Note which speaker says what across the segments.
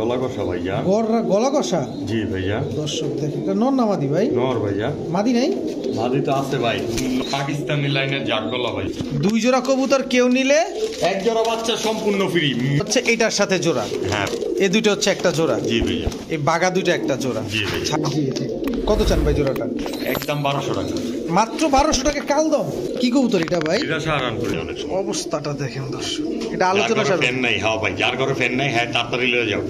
Speaker 1: গলা কষা ভাইয়া।
Speaker 2: গলা কষা?
Speaker 1: জি ভাইয়া।
Speaker 2: দর্শক দেখেন, এটা নর না মাদি ভাই?
Speaker 1: নর ভাইয়া।
Speaker 2: মাদি নাই?
Speaker 1: মাদি তো আছে ভাই, পাকিস্তানি লাইনের জাত গলা ভাই।
Speaker 2: 2 জোড়া কবুতর কেউ নিলে
Speaker 1: 1 জোড়া বাচ্চা সম্পূর্ণ ফ্রি
Speaker 2: হচ্ছে এটার সাথে জোড়া।
Speaker 1: হ্যাঁ,
Speaker 2: এই দুটো হচ্ছে একটা জোড়া।
Speaker 1: জি ভাইয়া।
Speaker 2: এই বাগা দুটো একটা জোড়া।
Speaker 1: জি ভাইয়া।
Speaker 2: কত চান ভাই জোড়াটা?
Speaker 1: একদম 1200 টাকা।
Speaker 2: মাত্র 1200 টাকা কালদম? কি কবুতর এটা ভাই?
Speaker 1: এটা সারান করে অনেক
Speaker 2: অবস্থাটা দেখেন দর্শক, এটা আলোচনা
Speaker 1: যাবে। ফ্যান নাই, হ্যাঁ ভাই, যার ঘরে ফ্যান নাই হ্যাঁ তাড়াতাড়ি লয়ে যাও,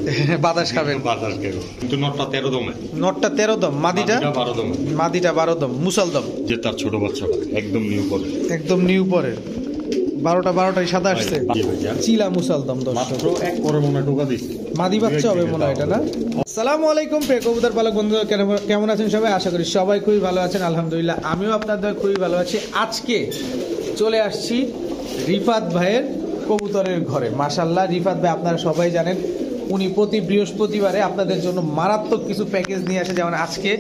Speaker 2: বাতাস খাবেন।
Speaker 1: বাতাস খাবে। কিন্তু নটটা 13 দমে।
Speaker 2: নটটা 13 দম, মাদিটা
Speaker 1: 12 দমে।
Speaker 2: মাদিটা 12 দম, মুসাল দম।
Speaker 1: যে তার ছোট বাচ্চাটা একদম নিউ পরে,
Speaker 2: একদম নিউ পরে 12টাই সাদা আসছে। চিলা মুসাল দম দর্শক।
Speaker 1: মাত্র এক করে মনে টোকা দিছে।
Speaker 2: মাদি বাচ্চা হবে মনে হয় এটা, না? আসসালামু আলাইকুম প্রিয় কবুতর পালক বন্ধুরা, কেমন আছেন সবাই? আশা করি সবাই খুবই ভালো আছেন। আলহামদুলিল্লাহ আমিও আপনাদের খুবই ভালো আছি। আজকে চলে আসছি রিফাত ভাইয়ের কবুতরের ঘরে। মাশাআল্লাহ, রিফাত ভাই আপনারা সবাই জানেন উনি প্রতি বৃহস্পতিবারে আপনাদের জন্য মারাত্মক কিছু প্যাকেজ নিয়ে আসে। যেমন আজকে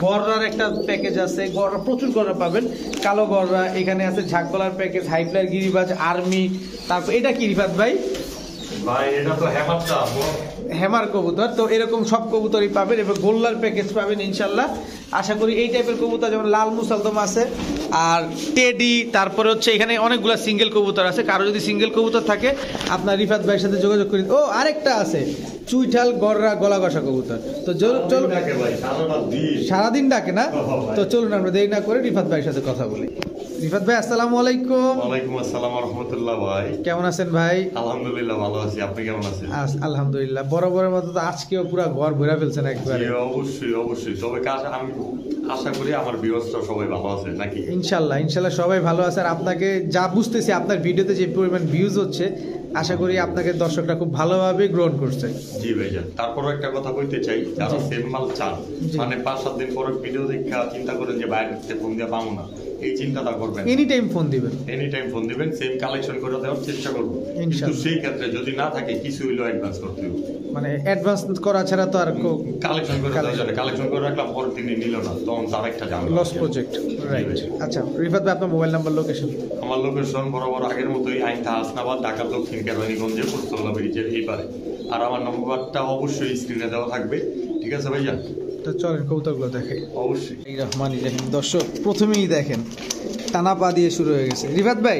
Speaker 2: গররার একটা প্যাকেজ আছে, গররা প্রচুর গররা পাবেন, কালো গররা এখানে আছে, ঝাঁকগলার প্যাকেজ, হাইফ্লার, গিরিবাজ, আর্মি। তারপর এটা কি রিফাত ভাই?
Speaker 1: ভাই এটা তো হেমারটা,
Speaker 2: হেমার কবুতর। তো এরকম সব কবুতরই পাবেন এবং গোল্লার প্যাকেজ পাবেন ইনশাল্লাহ। আশা করি এই টাইপের কবুতর, যেমন লাল মুসালদম আছে আর টেডি, তারপরে হচ্ছে এখানে অনেকগুলো সিঙ্গেল কবুতর আছে। কারো যদি সিঙ্গেল কবুতর থাকে আপনার রিফাত ভাইয়ের সাথে যোগাযোগ করি। ও আরেকটা আছে চুইঠাল গররা গলা কষা কবুতর। তো চলুন, সারাদিন ডাকে না? তো চলুন আমরা দেরি না করে রিফাত ভাইয়ের সাথে কথা বলি। রিফাত ভাই আসসালামু আলাইকুম।
Speaker 1: ওয়ালাইকুম আসসালাম ওয়া রাহমাতুল্লাহ। ভাই
Speaker 2: কেমন আছেন ভাই?
Speaker 1: আলহামদুলিল্লাহ ভালো আছি, আপনি কেমন আছেন?
Speaker 2: আলহামদুলিল্লাহ, বরাবরের মতো তো আজকেও পুরো ঘর ভরে ফেলছেন একবারে।
Speaker 1: অবশ্যই অবশ্যই, তবে আমি আশা করি আমার ভিউয়ার্সরা সবাই ভালো আছে নাকি?
Speaker 2: ইনশাল্লাহ সবাই ভালো আছে। আর আপনাকে যা বুঝতেছি আপনার ভিডিওতে যে পরিমাণ ভিউজ হচ্ছে, আশা করি আপনাকে দর্শকরা খুব ভালোভাবে গ্রহণ করছে।
Speaker 1: জি ভাইজান, তারপরও একটা কথা বলতে চাই, যারা সেম মাল চান, মানে 5-7 দিন পরে ভিডিও দেখা চিন্তা করেন যে বাইরে থেকে ফোন দিয়ে পাবো না, এই চিন্তাটা করবেন।
Speaker 2: এনি টাইম ফোন দিবেন,
Speaker 1: এনি টাইম ফোন দিবেন, সেম কালেকশন করে দেওয়ার চেষ্টা করবো। কিন্তু সেই ক্ষেত্রে যদি না থাকে কিছু হইলো অ্যাডভান্স করতে হবে।
Speaker 2: মানে অ্যাডভান্স করা ছাড়া তো আর
Speaker 1: কালেকশন করে দেওয়া যাবে। কালেকশন করে রাখলাম, পরের দিনে নিল না, তখন তার একটা ঝামেলা,
Speaker 2: লস প্রজেক্ট। রাইট। আচ্ছা রিফাত ভাই, আপনার মোবাইল নাম্বার, লোকেশন?
Speaker 1: আমার লোকেশন বরাবর আগের মতোই, আইনথা হাসনাবাদ, ঢাকা দক্ষিণ কেরানীগঞ্জে পোস্তগোলা ব্রিজের এই পারে। আর আমার নম্বরটা অবশ্যই স্ক্রিনে দেওয়া থাকবে, ঠিক আছে ভাইজান?
Speaker 2: তো চলেন কবুতরগুলো দেখাই।
Speaker 1: অবশ্যই।
Speaker 2: এই রহমানি দেখেন দর্শক, প্রথমেই দেখেন টানা পা দিয়ে শুরু হয়ে গেছে। রিফাত ভাই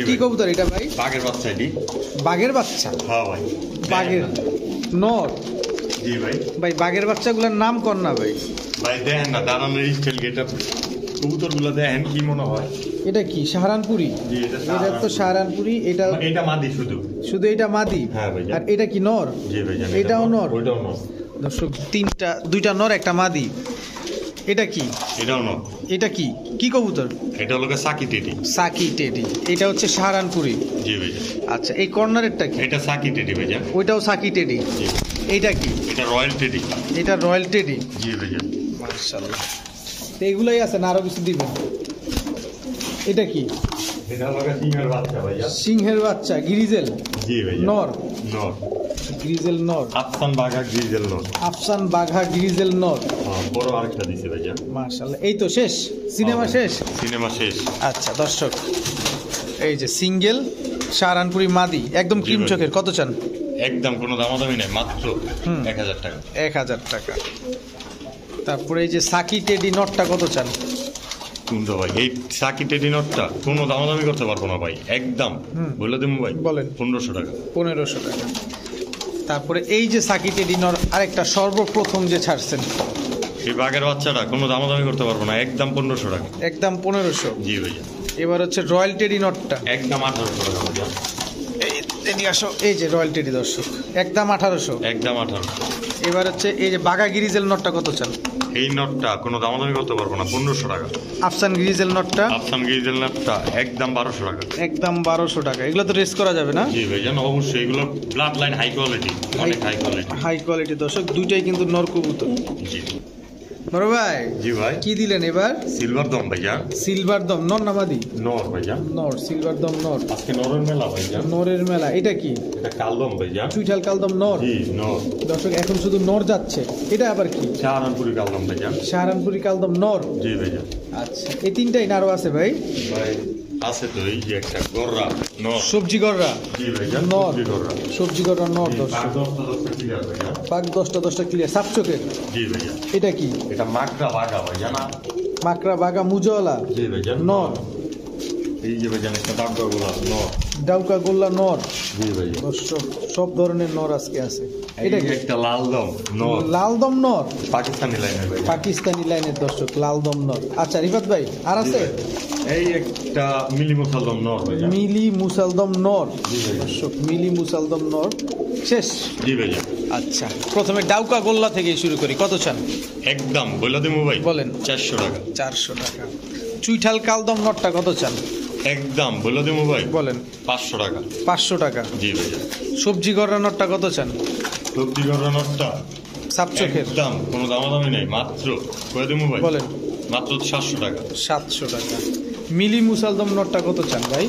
Speaker 2: কি কবুতর এটা ভাই?
Speaker 1: বাঘের বাচ্চা। এটি
Speaker 2: বাঘের বাচ্চা?
Speaker 1: হ্যাঁ ভাই,
Speaker 2: বাঘের নর?
Speaker 1: জি ভাই।
Speaker 2: ভাই বাঘের বাচ্চাগুলোর নাম কর না ভাই।
Speaker 1: ভাই দেখেন না দাঁড়ানোর স্টাইল, গেটআপ, কবুতরগুলো দেখেন কি মনে হয়।
Speaker 2: এটা কি সাহারানপুরি?
Speaker 1: জি, এটা
Speaker 2: তো সাহারানপুরি। এটা
Speaker 1: মাদি, শুধু
Speaker 2: এটা মাদি।
Speaker 1: হ্যাঁ ভাই।
Speaker 2: আর এটা কি নর?
Speaker 1: জি ভাই।
Speaker 2: এটাও নর?
Speaker 1: ওইটাও নর।
Speaker 2: দর্শক, দুইটা নর একটা মাদি। এটা কি?
Speaker 1: এটাও নর।
Speaker 2: এটা কি কবুতর?
Speaker 1: এটা হলো সাকি টেডি।
Speaker 2: Psaki teddy. এটা হচ্ছে সাহারানপুরি।
Speaker 1: জি ভাই।
Speaker 2: আচ্ছা, এই কর্নারেরটা কি?
Speaker 1: এটা সাকি টেডি ভাইজান।
Speaker 2: ওইটাও সাকি টেডি।
Speaker 1: জি।
Speaker 2: এইটা কি?
Speaker 1: এটা রয়্যাল টেডি।
Speaker 2: এটা রয়্যাল টেডি।
Speaker 1: জি ভাইজান।
Speaker 2: মাশাআল্লাহ। তো এগুলাই আছে না আরো কিছু দিবেন? এটা কি?
Speaker 1: এটা হলো সিংহের বাচ্চা ভাইয়া।
Speaker 2: সিংহের বাচ্চা, গ্রিজেল?
Speaker 1: জি ভাইয়া।
Speaker 2: নর?
Speaker 1: নর।
Speaker 2: গ্রিজেল নর।
Speaker 1: আফসান বাঘা গ্রিজেল নর।
Speaker 2: আফসান বাঘা গ্রিজেল নর।
Speaker 1: হ্যাঁ, বড় আরেকটা দিছে ভাইয়া।
Speaker 2: মাশাআল্লাহ। এই তো শেষ? সিনেমা শেষ?
Speaker 1: সিনেমা শেষ।
Speaker 2: আচ্ছা দর্শক, এই যে সিঙ্গেল সাহারানপুরি মাদি, একদম ক্রিম চোখের। কত চান?
Speaker 1: একদম কোনো দামাদামি নাই, মাত্র 1000 টাকা।
Speaker 2: 1000 টাকা। তারপরে এই যে সাকি টেডি নটটা কত চান?
Speaker 1: কিন্তু ভাই এই সাকি টেডি নটটা কোনো দামাদামি করতে পারবো না ভাই, একদম বলে দেবো ভাই।
Speaker 2: বলেন।
Speaker 1: 1500 টাকা।
Speaker 2: 1500 টাকা। তারপরে এই যে সাকি টেডি নর আরেকটা সর্বপ্রথম যে ছাড়ছেন,
Speaker 1: এই বাঘের বাচ্চাটা কোনো দামাদামি করতে পারবো না, একদম 1500 টাকা।
Speaker 2: একদম 1500?
Speaker 1: জি ভাইয়া।
Speaker 2: এবার হচ্ছে রয়্যাল টেডি নটটা,
Speaker 1: একদম 1800 টাকা ভাইয়া।
Speaker 2: এই যে রয়্যাল টেডি দর্শক, একদম 1800।
Speaker 1: একদম 1800।
Speaker 2: এবার হচ্ছে এই যে বাঘা গ্রিজেল নটটা কত চান?
Speaker 1: এই নটটা কোনো দামাদামি করতে পারবো না, 1500 টাকা।
Speaker 2: আফসান গ্রিজেল নটটা?
Speaker 1: আফসান গ্রিজেল নটটা একদম 1200 টাকা।
Speaker 2: একদম 1200 টাকা। এগুলো তো রেস করা যাবে না?
Speaker 1: জি ভাইজান অবশ্যই, এগুলো ব্লাড লাইন হাই কোয়ালিটি, অনেক হাই কোয়ালিটি।
Speaker 2: হাই কোয়ালিটি দর্শক, দুইটাই কিন্তু নর কবুতর।
Speaker 1: জি
Speaker 2: বড় ভাই।
Speaker 1: জি ভাই।
Speaker 2: কি দিলেন এবার?
Speaker 1: সিলভার দম ভাইয়া।
Speaker 2: সিলভার দম নর না মাদি?
Speaker 1: নর ভাইয়া।
Speaker 2: নর, সিলভার দম নর।
Speaker 1: আজকে নরের মেলা ভাইয়া।
Speaker 2: নরের মেলা। এটা কি?
Speaker 1: এটা কালদম ভাইয়া।
Speaker 2: চুইঠাল কালদম নর?
Speaker 1: জি নর।
Speaker 2: দর্শক এখন শুধু নর যাচ্ছে। এটা আবার কি?
Speaker 1: সাহারানপুরি কালদম ভাইয়া।
Speaker 2: সাহারানপুরি কালদম নর?
Speaker 1: জি ভাইয়া।
Speaker 2: আচ্ছা, এই তিনটাই না আরো আছে ভাই?
Speaker 1: ভাই আছে তো এই যে একটা গররা নর।
Speaker 2: সবজি গররা
Speaker 1: জি ভাইজান,
Speaker 2: নর।
Speaker 1: সবজি গররা।
Speaker 2: সবজি গররা নর দর্শক।
Speaker 1: 10টা ক্লিয়ার ভাইজান।
Speaker 2: পাক 10টা ক্লিয়ার সাপচোকের।
Speaker 1: জি ভাইজান।
Speaker 2: এটা কি?
Speaker 1: এটা মাকড়া বাঘা ভাইজান।
Speaker 2: মাকড়া বাঘা মুজওয়ালা
Speaker 1: জি ভাইজান,
Speaker 2: নর।
Speaker 1: এই যে ভাইজান একটা ডাবডা গোলা নর।
Speaker 2: ডাউকা গোল্লা নর।
Speaker 1: জি ভাইজান।
Speaker 2: দর্শক সব ধরনের নর আজকে আছে। এটা
Speaker 1: এটা
Speaker 2: কি?
Speaker 1: একটা লালদম নর।
Speaker 2: লালদম নর,
Speaker 1: পাকিস্তানি লাইনের ভাইজান।
Speaker 2: পাকিস্তানি লাইনের দর্শক লালদম নর। আচ্ছা রিফাত ভাই আর আছে?
Speaker 1: এই একটা মিলি মুসালদম নর ভাইজান।
Speaker 2: মিলি মুসালদম নর।
Speaker 1: জি ভাইজান।
Speaker 2: দর্শক মিলি মুসালদম নর শেষ।
Speaker 1: জি ভাইজান।
Speaker 2: আচ্ছা প্রথমে ডাউকা গোল্লা থেকে শুরু করি, কত চান?
Speaker 1: একদম বলে দেবো ভাই,
Speaker 2: বলেন।
Speaker 1: 400 টাকা।
Speaker 2: 400 টাকা। চুইঠাল কালদম নরটা কত চান?
Speaker 1: একদম বলে দেবো ভাই,
Speaker 2: বলেন।
Speaker 1: 500 টাকা।
Speaker 2: 500 টাকা।
Speaker 1: জি ভাইজান।
Speaker 2: সবজি গররা নরটা কত চান?
Speaker 1: সবজি গররা নরটা
Speaker 2: সাপচোখের।
Speaker 1: একদম কোনো দামাদামি নেই, মাত্র বলে দেবো ভাই,
Speaker 2: বলেন।
Speaker 1: মাত্র 700 টাকা।
Speaker 2: 700 টাকা। মিলি মুসালদম নরটা কত চান ভাই?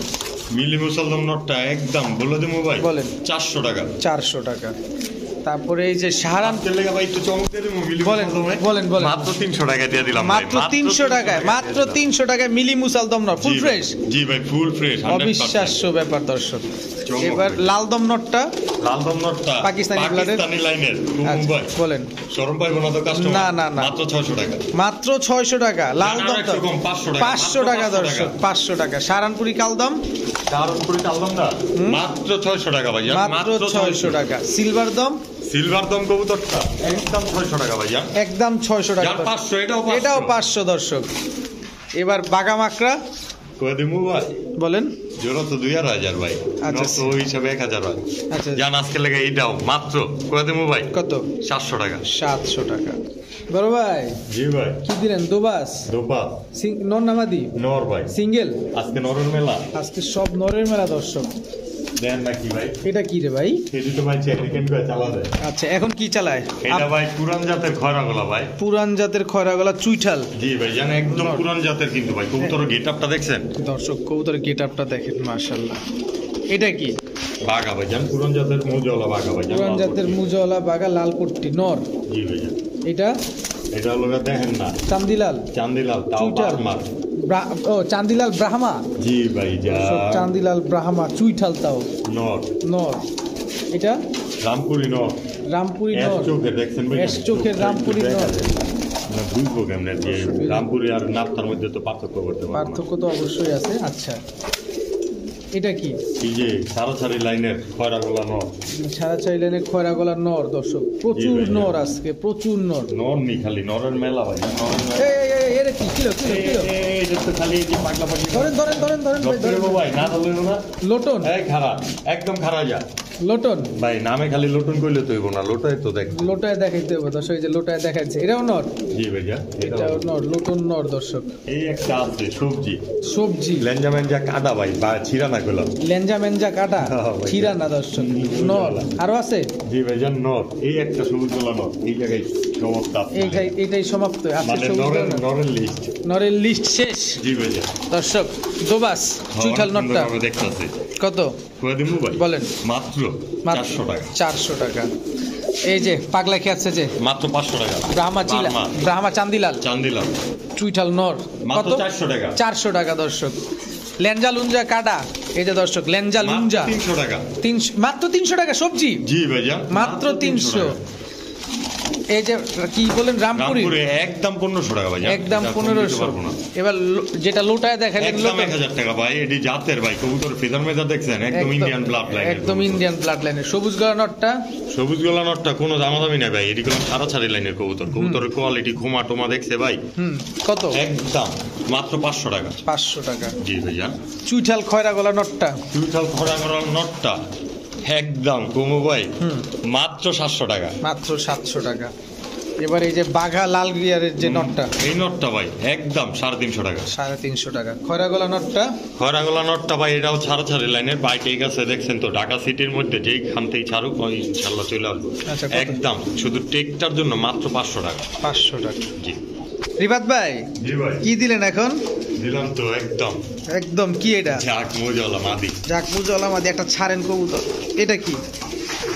Speaker 1: মিলি মুসালদম নরটা একদম বলে দেবো ভাই,
Speaker 2: বলেন।
Speaker 1: 400 টাকা।
Speaker 2: 400 টাকা। তারপরে এই যে সাহারান,
Speaker 1: আজকের লেগে ভাই একটু চমক দিয়ে দেবো মিলি
Speaker 2: বলেন,
Speaker 1: মুসালদমে।
Speaker 2: বলেন, বলেন।
Speaker 1: মাত্র 300 টাকা দিয়ে দিলাম ভাই,
Speaker 2: মাত্র 300 টাকায়, মাত্র 300 টাকায় মিলি মুসালদম নর ফুল
Speaker 1: জি ভাই,
Speaker 2: ফ্রেশ।
Speaker 1: জি ভাই ফুল ফ্রেশ 100%।
Speaker 2: অবিশ্বাস্য ব্যাপার দর্শক।
Speaker 1: চমক
Speaker 2: এবার
Speaker 1: ভাই।
Speaker 2: লালদম নরটা
Speaker 1: লালদম নরটা
Speaker 2: পাকিস্তানি ব্লাডের?
Speaker 1: পাকিস্তানি লাইনের।
Speaker 2: আচ্ছা,
Speaker 1: ভাই
Speaker 2: বলেন।
Speaker 1: শরম পাইবো না তো কাস্টমার।
Speaker 2: না, না, না।
Speaker 1: মাত্র 600 টাকা।
Speaker 2: মাত্র 600 টাকা। লালদম
Speaker 1: আর একটু কম, 500 টাকা।
Speaker 2: 500 টাকা
Speaker 1: মাত্র 500
Speaker 2: দর্শক, 500 টাকা। সাহারানপুরি কালদম
Speaker 1: কারণপুরি কালদম না, মাত্র 600 টাকা ভাইয়া,
Speaker 2: মাত্র 600 টাকা। সিলভার দম,
Speaker 1: সিলভার দম কবুতরটা একদম 600 টাকা ভাইয়া।
Speaker 2: একদম 600 টাকা।
Speaker 1: যার 500 এটাও 500।
Speaker 2: এটাও 500 দর্শক। এবার বাগা মাকড়া
Speaker 1: কই দিমু ভাই,
Speaker 2: বলেন।
Speaker 1: জোড়া তো 2000 ভাই,
Speaker 2: আচ্ছা।
Speaker 1: নষ্ট ওই হিসাবে 1000 হয়।
Speaker 2: আচ্ছা
Speaker 1: জান আজকে লেগে এইটাও মাত্র কই দিমু ভাই,
Speaker 2: কত?
Speaker 1: 700 টাকা।
Speaker 2: 700 টাকা। বড় ভাই
Speaker 1: জি ভাই।
Speaker 2: কি দিলেন? দুবাস
Speaker 1: দোপা
Speaker 2: নর নামাদি
Speaker 1: নর ভাই,
Speaker 2: সিঙ্গেল।
Speaker 1: আজকে নরের মেলা।
Speaker 2: আজকে সব নরের মেলা দর্শক।
Speaker 1: দেন নাকি ভাই?
Speaker 2: এটা কি রে ভাই?
Speaker 1: এটি তো ভাই চেরিকেন করে চালা দেয়।
Speaker 2: আচ্ছা এখন কি চালায়?
Speaker 1: এটা ভাই পুরান জাতের খয়রাগোলা ভাই।
Speaker 2: পুরান জাতের খয়রা গলা চুইঠাল।
Speaker 1: জি ভাই জান, একদম পুরান জাতের কিন্তু ভাই। কবুতরের গেটআপটা দেখছেন?
Speaker 2: দর্শক কবুতরের গেট আপটা দেখেন মাশাআল্লাহ। এটা কি?
Speaker 1: বাঘা ভাই জান, পুরান জাতের মুজওয়ালা বাঘা ভাই জান।
Speaker 2: পুরান জাতের মুজওয়ালা বাগা লাল পট্টি নর।
Speaker 1: জি ভাই জান।
Speaker 2: এটা
Speaker 1: এটা হলো দেখেন না,
Speaker 2: চান্দিলাল
Speaker 1: চান্দিলাল তাও
Speaker 2: চুইঠাল।
Speaker 1: বারমার।
Speaker 2: ও চান্দিলাল ব্রাহ্মা।
Speaker 1: জি ভাই যা
Speaker 2: দর্শক, চান্দিলাল ব্রাহ্মা চুইঠাল তাও
Speaker 1: নর।
Speaker 2: নর। এটা
Speaker 1: রামপুরি নর।
Speaker 2: রামপুরি
Speaker 1: এস
Speaker 2: নর।
Speaker 1: চোখে দেখছেন ভাই?
Speaker 2: এস চোখের রামপুরি নর।
Speaker 1: না বুঝবো কেমনে যে রামপুরি আর নাপতার মধ্যে তো পার্থক্য করতে পারবো না।
Speaker 2: পার্থক্য তো অবশ্যই আছে। আচ্ছা এটা কি?
Speaker 1: এই যে সারাসারি লাইনের খয়রাগোলা নর।
Speaker 2: ছাড়া চাইলেনের খয়রা গলার নর দর্শক। প্রচুর
Speaker 1: জি ভাই।
Speaker 2: নর আজকে, প্রচুর নর।
Speaker 1: নর নি খালি নরের মেলা ভাই জান, নরের মেলা।
Speaker 2: এটা কি? Kilo kilo kilo.
Speaker 1: এটা তো খালি এই যে পাগলা পাগলি
Speaker 2: ধরেন ধরেন ধরেন ধরেন ভাই, ধরেন।
Speaker 1: ভাই না ধরলেন না।
Speaker 2: লোটন,
Speaker 1: এই খারাপ, একদম খারাপ যা
Speaker 2: লোটন।
Speaker 1: ভাই, নামে খালি লটুন কইলে তো হইব না, লোটাই তো দেখ।
Speaker 2: লোটায় দেখাইতে হবে দর্শক, এই যে লোটায় দেখাচ্ছে এটাও নর।
Speaker 1: জি ভাইয়া,
Speaker 2: এটাও নর, লোটন নর দর্শক।
Speaker 1: এই একটা আছে সবজি
Speaker 2: সবজি
Speaker 1: লেঞ্জা মেঞ্জা কাদা ভাই, বা ছিড়া না গেল।
Speaker 2: লেঞ্জা মেঞ্জা কাটা
Speaker 1: হ্যাঁ ভাই।
Speaker 2: ছিড়া না দর্শক। নর আরো আছে।
Speaker 1: জি ভাইজান নর, এই একটা সবুজ গোলা নর, এই জায়গায় সমস্ত আছে।
Speaker 2: এটাই সমাপ্ত। আজকে
Speaker 1: মানে
Speaker 2: সবুজ
Speaker 1: নরের
Speaker 2: নর।
Speaker 1: নরের লিস্ট।
Speaker 2: নরের লিস্ট শেষ
Speaker 1: জি ভাইয়া।
Speaker 2: দর্শক। দোবাস চুইঠাল নরটা
Speaker 1: দেখতেছে
Speaker 2: কত?
Speaker 1: কয়ে দিমু ভাই,
Speaker 2: বলেন।
Speaker 1: মাত্র 400 টাকা।
Speaker 2: 400 টাকা। এই যে পাগলা খেয়েছে যে
Speaker 1: মাত্র 500 টাকা।
Speaker 2: ব্রাহ্মা চিলা,
Speaker 1: বার্মা,
Speaker 2: ব্রাহ্মা চান্দিলাল
Speaker 1: চান্দিলাল
Speaker 2: চুইঠাল নর
Speaker 1: মাত্র
Speaker 2: কত?
Speaker 1: 400 টাকা।
Speaker 2: 400 টাকা দর্শক। লেঞ্জা লুঞ্জা কাটা, এই যে দর্শক লেঞ্জা লুঞ্জা
Speaker 1: 300 টাকা।
Speaker 2: 300, মাত্র 300 টাকা সবজি।
Speaker 1: জি ভাইয়া,
Speaker 2: মাত্র 300। এই যে কি বলেন রামপুরি,
Speaker 1: রামপুরে একদম 1500 টাকা ভাইয়া।
Speaker 2: একদম
Speaker 1: এটা কম দিতে
Speaker 2: 1500।
Speaker 1: পারবো না।
Speaker 2: এবার যেটা লোটায় দেখালেন
Speaker 1: একদম 1000 টাকা ভাই, এটি জাতের ভাই কবুতর ফেদার মেজার দেখছেন, একদম ইন্ডিয়ান ব্লাড লাইন।
Speaker 2: একদম ইন্ডিয়ান ব্লাড লাইনের সবুজ গলা নটটা।
Speaker 1: সবুজ গোলা নটটা কোনো দামাদামি নাই ভাই, এটি কোনো সারাসারি লাইনের কবুতর। কবুতরের কোয়ালিটি ঘুমা টোমা দেখছে ভাই।
Speaker 2: কত?
Speaker 1: একদম মাত্র 500 টাকা।
Speaker 2: 500 টাকা।
Speaker 1: জি ভাইয়া।
Speaker 2: চুইঠাল খয়রা গলা নটটা
Speaker 1: চুইঠাল খরা করা নটটা একদম কমু ভাই, মাত্র 700 টাকা।
Speaker 2: মাত্র 700 টাকা। এবার এই যে বাঘা লাল গিয়ারের যে নটটা,
Speaker 1: এই নটটা ভাই একদম 350 টাকা।
Speaker 2: 350 টাকা। খয়রা গলা নটটা
Speaker 1: খয়রাগোলা নটটা ভাই এটাও ছাড়াছাড়ি লাইনের, বাইক এই কাছে দেখছেন তো, ঢাকা সিটির মধ্যে যেই খানতেই ছাড়ুক ইনশাল্লাহ চলে আসবো।
Speaker 2: আচ্ছা, কত?
Speaker 1: একদম শুধু টেকটার জন্য মাত্র 500 টাকা।
Speaker 2: 500 টাকা।
Speaker 1: জি
Speaker 2: রিবাত ভাই
Speaker 1: জি ভাই,
Speaker 2: কি দিলেন এখন?
Speaker 1: দিলাম তো একদম
Speaker 2: একদম কি এটা?
Speaker 1: ঝাঁক মজালা মাদি।
Speaker 2: যাক মুজলা মাদি একটা ছাড়েন কবুতর। এটা কি?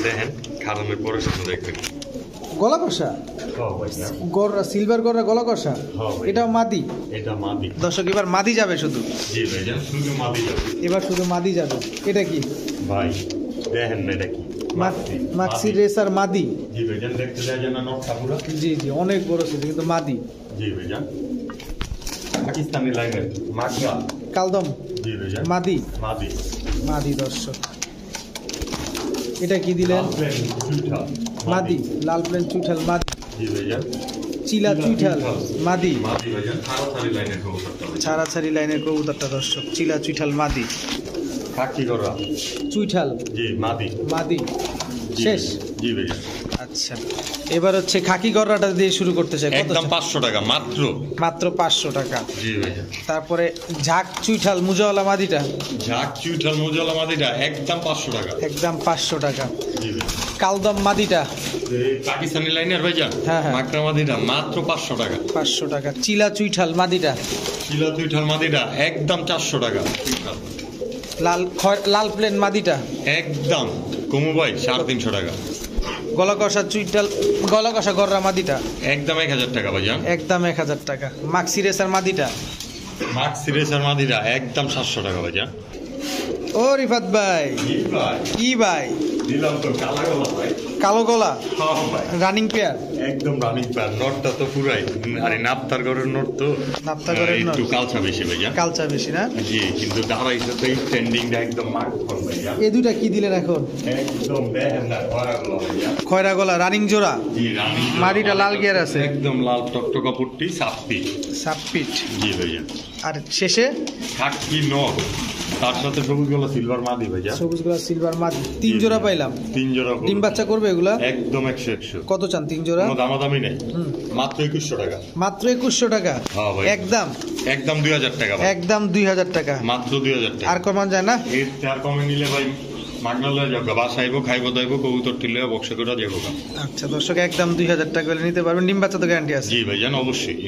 Speaker 1: দেখেন খারামের পরে শুধু দেখবেন।
Speaker 2: গলা কষা
Speaker 1: হ্যাঁ ভাইজান
Speaker 2: গররা সিলভার গররা গলা কষা
Speaker 1: হ্যাঁ ভাই।
Speaker 2: এটাও মাদি।
Speaker 1: এটা মাদি।
Speaker 2: দর্শক এবার মাদি যাবে শুধু,
Speaker 1: জি ভাইজান শুধু মাদি যাবে।
Speaker 2: এবার শুধু মাদি যাবে। এটা কি
Speaker 1: ভাই দেখেন না এটা কি
Speaker 2: মাক্সি রেসার মাদি।
Speaker 1: জি ভাইজান দেখতে যায় না নকশা পুরো।
Speaker 2: জি জি অনেক বড় সাইজ কিন্তু মাদি।
Speaker 1: জি ভাইজান পাকিস্তানি লাইনের মাগরা।
Speaker 2: কালদম
Speaker 1: জি ভাইজান
Speaker 2: মাদি।
Speaker 1: মাদি।
Speaker 2: মাদি দর্শক। এটা কি দিলেন? মাদি লাল প্লেন চুইঠাল মাদি।
Speaker 1: জি ভাইজান
Speaker 2: চিলা চুইঠাল মাদি।
Speaker 1: মাদি ভাইজান ছাড়াছাড়ি লাইনের কবুতরটা।
Speaker 2: ছাড়াছাড়ি লাইনের কবুতরটা দর্শক, চিলা চুইঠাল মাদি।
Speaker 1: খাকি করা।
Speaker 2: চুইঠাল
Speaker 1: জি মাদি।
Speaker 2: মাদি
Speaker 1: জি
Speaker 2: শেষ।
Speaker 1: ভাইজান। জি ভাইজান
Speaker 2: আচ্ছা এবার হচ্ছে খাকি গররাটা দিয়ে শুরু করতে চাই। কত?
Speaker 1: একদম 500 টাকা মাত্র।
Speaker 2: মাত্র 500 টাকা।
Speaker 1: জি ভাইজান
Speaker 2: তারপরে ঝাক চুইঠাল মুজাওয়ালা মাদিটা
Speaker 1: ঝাক চুইঠাল মোজালা মাদিটা একদম 500 টাকা।
Speaker 2: একদম 500 টাকা।
Speaker 1: জি ভাইজান
Speaker 2: কালদম মাদিটা
Speaker 1: এই পাকিস্তানি লাইনের ভাইজান
Speaker 2: হ্যাঁ, হ্যাঁ।
Speaker 1: মাকড়া মাদিটা মাত্র 500 টাকা।
Speaker 2: 500 টাকা। চিলা চুইঠাল মাদিটা
Speaker 1: চিলা চুইঠাল মাদিটা একদম 400 টাকা।
Speaker 2: লাল প্লেন মাদিটা
Speaker 1: একদম কমু ভাই 350 টাকা।
Speaker 2: গলা কষা চুইঠাল গলা কষা গররা মাদিটা
Speaker 1: একদম 1000 টাকা ভাইজান।
Speaker 2: একদম 1000 টাকা। মাক্সি রেসার মাদিটা
Speaker 1: মাক্স সিরিজের মাদিটা একদম 700 টাকা ভাইজান।
Speaker 2: ও রিফাত ভাই
Speaker 1: জি ভাই
Speaker 2: কি ভাই
Speaker 1: দিলাম তো কালা গলা ভাই।
Speaker 2: কালো গলা
Speaker 1: হ্যাঁ ভাই
Speaker 2: রানিং পেয়ার।
Speaker 1: একদম রানিং প্যান নটটা তো পুরাই আরে নাপতার ঘরের নট তো
Speaker 2: নাপতারগড়ের নট।
Speaker 1: একটু কালচা বেশি ভাইজান।
Speaker 2: কালচা বেশি না?
Speaker 1: জি কিন্তু দাঁড়াইছে তো এই ট্রেন্ডিংটা একদম মার্ক ফোন ভাইজান।
Speaker 2: এই দুইটা কি দিলেন এখন?
Speaker 1: একদম দেখেন না গলাগুলো ভাইজান।
Speaker 2: খয়রা গলা রানিং জোড়া।
Speaker 1: জি রানিং
Speaker 2: মাটিটা লাল গিয়ার আছে।
Speaker 1: একদম লাল টকটকা পুট্টি সাপটি।
Speaker 2: সাবপিট।
Speaker 1: জি ভাইজান
Speaker 2: আর শেষে
Speaker 1: খাকি নট তার সাথে সবুজ গলা সিলভার মাদি ভাইজান।
Speaker 2: সবুজ গলা সিলভার মাদি। 3 জোড়া পাইলাম।
Speaker 1: 3 জোড়া
Speaker 2: ডিম বাচ্চা করবে এগুলা?
Speaker 1: একদম 100
Speaker 2: কত চান 3 জোড়া?
Speaker 1: কোনো দামাদামি নেই
Speaker 2: হুম।
Speaker 1: মাত্র 2100 টাকা।
Speaker 2: মাত্র 2100 টাকা।
Speaker 1: হ্যাঁ ভাই।
Speaker 2: একদম
Speaker 1: একদম 2000 টাকা ভাই।
Speaker 2: একদম 2000 টাকা।
Speaker 1: মাত্র 2000 টাকা।
Speaker 2: আর কমান যায় না?
Speaker 1: এর চার কমে নিলে ভাই মাগনা লয়ে যাবো বাসাইবো খাইবো দাইবো কবুতর তুলে বক্সে করে যাবো।
Speaker 2: আচ্ছা দর্শক একদম 2000 টাকা করে নিতে পারবেন। ডিম বাচ্চা তো গ্যারান্টি আছে।
Speaker 1: জি ভাইজান অবশ্যই।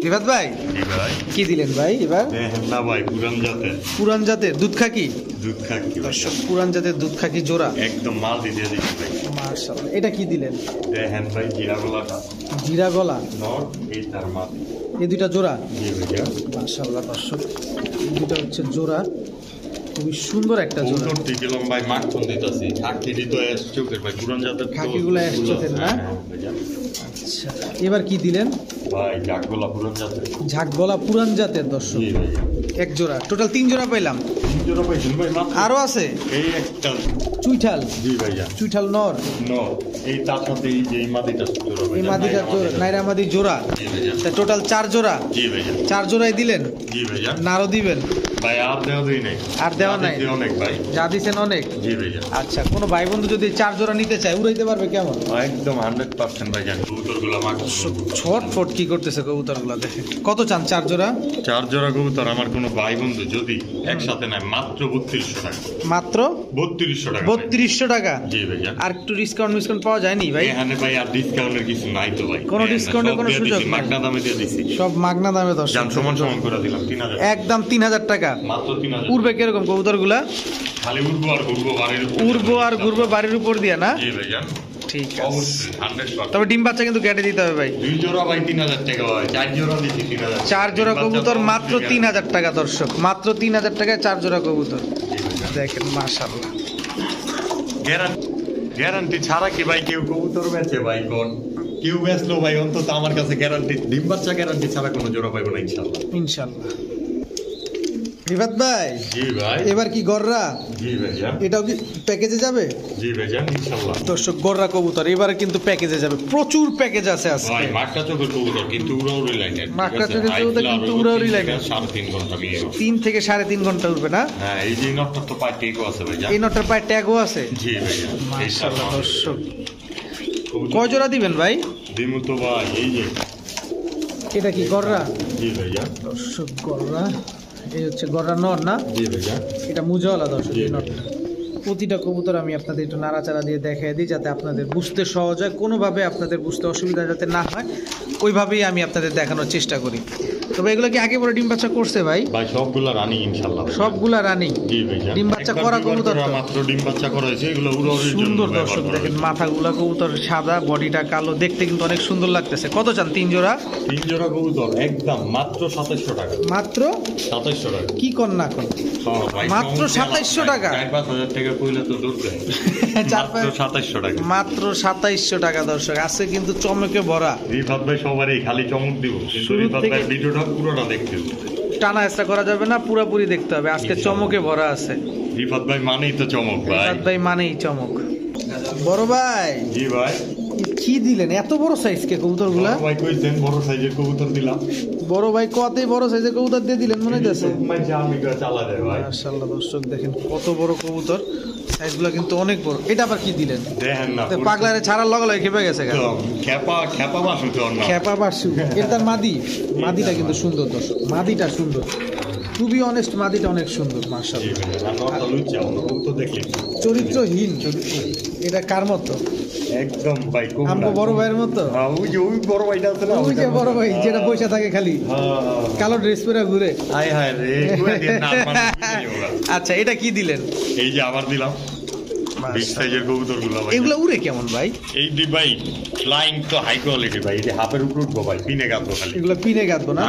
Speaker 2: রিফাত ভাই
Speaker 1: জি ভাই
Speaker 2: কি দিলেন ভাই এবার?
Speaker 1: দেখেন না ভাই পুরান জাতের
Speaker 2: পুরান জাতের দুধ খাকি।
Speaker 1: দুধ খাকি
Speaker 2: দর্শক পুরান জাতের দুধ খাকি জোড়া।
Speaker 1: একদম মাল দিয়ে দিচ্ছি ভাই।
Speaker 2: মাশাআল্লাহ। এটা কি দিলেন?
Speaker 1: দেখেন ভাই জিরা গলাটা
Speaker 2: জিরা গলা।
Speaker 1: নট এই তার মাদি।
Speaker 2: এই দুইটা জোড়া।
Speaker 1: জি ভাইজান
Speaker 2: মাশাআল্লাহ দর্শক এই দুইটা হচ্ছে জোড়া। খুবই সুন্দর একটা জোড়া।
Speaker 1: কবুতর টিকেলাম ভাই মাখন দিতাছি খাকি দিত এস চোখের ভাই পুরান জাতের তো
Speaker 2: খাকিগুলো এস চোখের না?
Speaker 1: হ্যাঁ, ভাইজান।
Speaker 2: আচ্ছা এবার কি দিলেন?
Speaker 1: ভাই জাগগোলা পুরান জাতের।
Speaker 2: ঝাক গলা পুরান জাতের দর্শক
Speaker 1: জি ভাইজান
Speaker 2: এক জোড়া। টোটাল 3 জোড়া পাইলাম।
Speaker 1: 3 জোড়া পাইছেন ভাই মাত্র।
Speaker 2: আরো আছে
Speaker 1: এই একটা
Speaker 2: চুইঠাল।
Speaker 1: জি ভাইজান
Speaker 2: চুইঠাল নর।
Speaker 1: নো এই তার সাথে এই যে এই মাদিটা জোড়া
Speaker 2: এই
Speaker 1: ভাইজান।
Speaker 2: মাদিটা জোড়া নাইরা মাদি জোড়া।
Speaker 1: জি ভাইজান
Speaker 2: তা টোটাল 4 জোড়া।
Speaker 1: জি ভাইজান
Speaker 2: 4 জোড়াই দিলেন
Speaker 1: জি ভাইজান।
Speaker 2: না আরো দিবেন?
Speaker 1: ভাই আর দেওয়া দিই নাই।
Speaker 2: আর দেওয়া নাই?
Speaker 1: দিতে অনেক ভাই।
Speaker 2: যা দিছেন অনেক।
Speaker 1: জি ভাইজান
Speaker 2: আচ্ছা কোনো ভাই বন্ধু যদি 4 জোড়া নিতে চায় উড়াইতে পারবে কেমন?
Speaker 1: একদম 100% ভাইজান কবুতরগুলো মাখন।
Speaker 2: ছটফট কি করতেছে কবুতরগুলো দেখেন। কত চান 4 জোড়া?
Speaker 1: 4 জোড়া কবুতর আমার কোনো ভাই বন্ধু যদি একসাথে নেয় মাত্র 3200 টাকা।
Speaker 2: মাত্র
Speaker 1: 3200 টাকা ভাই।
Speaker 2: 3200 টাকা।
Speaker 1: জি ভাইজান
Speaker 2: আর একটু ডিসকাউন্ট পাওয়া যায়নি ভাই?
Speaker 1: এখানে ভাই আর ডিসকাউন্টের কিছু নাই তো ভাই।
Speaker 2: কোনো
Speaker 1: হ্যাঁ,
Speaker 2: ডিসকাউন্টের
Speaker 1: সব
Speaker 2: কোনো
Speaker 1: দিয়ে
Speaker 2: সুযোগ
Speaker 1: দিছি,
Speaker 2: নাই?
Speaker 1: মাগনা দামে দিয়ে দিছি।
Speaker 2: সব মাগনা দামে
Speaker 1: জান
Speaker 2: দর্শক।
Speaker 1: সমান সমান করে দিলাম 3000।
Speaker 2: একদম 3000 টাকা।
Speaker 1: মাত্র 3000।
Speaker 2: উড়বে কিরকম কবুতরগুলা?
Speaker 1: খালি উড়বো আর ঘুরবো বাড়ির উপর।
Speaker 2: উড়বো আর ঘুরবো বাড়ির উপর দিয়া না?
Speaker 1: জি ভাইজান
Speaker 2: ঠিক আছে।
Speaker 1: অবশ্যই 100%।
Speaker 2: তবে ডিম বাচ্চা কিন্তু কেটে দিতে হবে ভাই।
Speaker 1: 2 জোড়া ভাই 3000 টাকা ভাই। 4 জোড়া দিছি 3000।
Speaker 2: 4 জোড়া
Speaker 1: বাচ্চা
Speaker 2: কবুতর
Speaker 1: তো
Speaker 2: মাত্র
Speaker 1: অবশ্যই
Speaker 2: 3000 টাকা দর্শক। মাত্র 3000 টাকায় 4 জোড়া কবুতর।
Speaker 1: জি ভাইজান।
Speaker 2: দেখেন মাশাআল্লাহ।
Speaker 1: গ্যারান্টি ছাড়া কি ভাই কেউ কবুতর বেচে ভাই কোন কেউ বেচলো ভাই অন্তত আমার কাছে গ্যারান্টি ডিম বাচ্চা গ্যারান্টি ছাড়া কোনো জোড়া পাইবো না ইনশাআল্লাহ।
Speaker 2: ইনশাআল্লাহ। রিফাত ভাই
Speaker 1: জি ভাই
Speaker 2: এবার কি গররা?
Speaker 1: জি ভাইজান
Speaker 2: এটাও কি প্যাকেজে যাবে?
Speaker 1: জি ভাইজান ইনশাআল্লাহ।
Speaker 2: দর্শক গররা কবুতর এবারে কিন্তু প্যাকেজে যাবে। প্রচুর প্যাকেজ আছে আজকে।
Speaker 1: ভাই মাকড়া চোখের কবুতর কিন্তু উড়াউড়ি লাইনের।
Speaker 2: মাকড়া চোখের কবুতর কিন্তু উড়াউড়ি লাইনের।
Speaker 1: 3.5 ঘন্টা নিয়ে।
Speaker 2: 3 থেকে 3.5 ঘন্টা উঠবে না?
Speaker 1: হ্যাঁ এই যে নটটা তো পাই টেকও আছে ভাইজান।
Speaker 2: এই নটার পায়ে ট্যাগও আছে।
Speaker 1: জি ভাইজান
Speaker 2: মাশাআল্লাহ দর্শক। কয় জোড়া দিবেন ভাই?
Speaker 1: দিমু তো ভাই এই যে
Speaker 2: এটা কি গররা?
Speaker 1: জি ভাইজান
Speaker 2: দর্শক গররা এই হচ্ছে গররা নর না?
Speaker 1: জি ভাইজান
Speaker 2: এটা মুজাওয়ালা দর্শক
Speaker 1: জি
Speaker 2: এই নটটা। প্রতিটা কবুতর আমি আপনাদের একটু নাড়াচাড়া দিয়ে দেখাই দিই যাতে আপনাদের বুঝতে সহজ হয়, কোনোভাবে আপনাদের বুঝতে অসুবিধা যাতে না হয় ওইভাবেই আমি আপনাদের দেখানোর চেষ্টা করি। তবে এগুলো কি আগে পরে ডিম বাচ্চা করছে ভাই?
Speaker 1: ভাই সবগুলা রানিং ইনশাআল্লাহ।
Speaker 2: সবগুলা রানিং।
Speaker 1: জি ভাই।
Speaker 2: ডিম বাচ্চা করা কবুতর
Speaker 1: মাত্র ডিম বাচ্চা করা হয়েছে, এগুলো উড়াউড়ির জন্য।
Speaker 2: সুন্দর দর্শক দেখেন, মাথাগুলা কবুতর সাদা, বডিটা কালো, দেখতে কিন্তু অনেক সুন্দর লাগতেছে। কত চান 3 জোড়া?
Speaker 1: 3 জোড়া কবুতর একদম মাত্র 2700 টাকা।
Speaker 2: মাত্র
Speaker 1: 2700 টাকা।
Speaker 2: কি কর না কর, মাত্র 2700 টাকা।
Speaker 1: 4-5 টাকা কইলে তো দূর দেয়। মাত্র 2700 টাকা।
Speaker 2: মাত্র 2700 টাকা দর্শক। আছে কিন্তু চমকে ভরা।
Speaker 1: রিফাত ভাই সবারই খালি চমক দিব, কিন্তু রিফাত ভাই ভিডিওটা পুরোটা দেখতে হবে।
Speaker 2: টানা এক্সট্রা করা যাবে না, পুরোপুরি দেখতে হবে। আজকে চমকে ভরা আছে।
Speaker 1: রিফাত ভাই মানেই তো চমক ভাই।
Speaker 2: রিফাত ভাই মানেই চমক। বড় ভাই।
Speaker 1: জি ভাই।
Speaker 2: কি দিলেন এত বড় সাইজ কে কবুতরগুলা?
Speaker 1: ভাই কইছেন বড় সাইজের কবুতর দিলাম।
Speaker 2: বড় ভাই কতই বড় সাইজের কবুতর দিয়ে দিলেন মনে হইতাছে।
Speaker 1: ভাই জামি করে চালা দেয় ভাই।
Speaker 2: মাশাআল্লাহ দর্শক দেখেন কত বড় কবুতর, সাইজগুলো কিন্তু অনেক বড়। এটা আবার কি দিলেন?
Speaker 1: দেখেন না,
Speaker 2: পাগলারে ছাড়ার লগে লগে খেপে গেছে।
Speaker 1: খেপা বাসু তো না,
Speaker 2: খেপা বাসু। এটার মাদিটা কিন্তু সুন্দর দর্শক, মাদিটা সুন্দর, টু বি অনেস্ট, মাদিটা অনেক সুন্দর মাশাআল্লাহ। চরিত্রহীন। এটা কার মতো?
Speaker 1: একদম ভাই
Speaker 2: আমগো বড় ভাইয়ের মতো।
Speaker 1: ওই বড় ভাইটা আছে না,
Speaker 2: ওই যে বড় ভাই যেটা পয়সা থাকে খালি কালো ড্রেস পরে ঘুরে।
Speaker 1: হায় হায় রে,
Speaker 2: আচ্ছা এটা কি দিলেন?
Speaker 1: এই যে আবার দিলাম বিগ সাইজের কবুতরগুলো ভাই।
Speaker 2: এগুলো উড়ে কেমন ভাই?
Speaker 1: এই দি ভাই ফ্লাইং তো হাই কোয়ালিটি ভাই। এই যে হাফের উপর উঠবো ভাই, পিনে গাঁদবো খালি।
Speaker 2: এগুলো পিনে গাঁদবো না,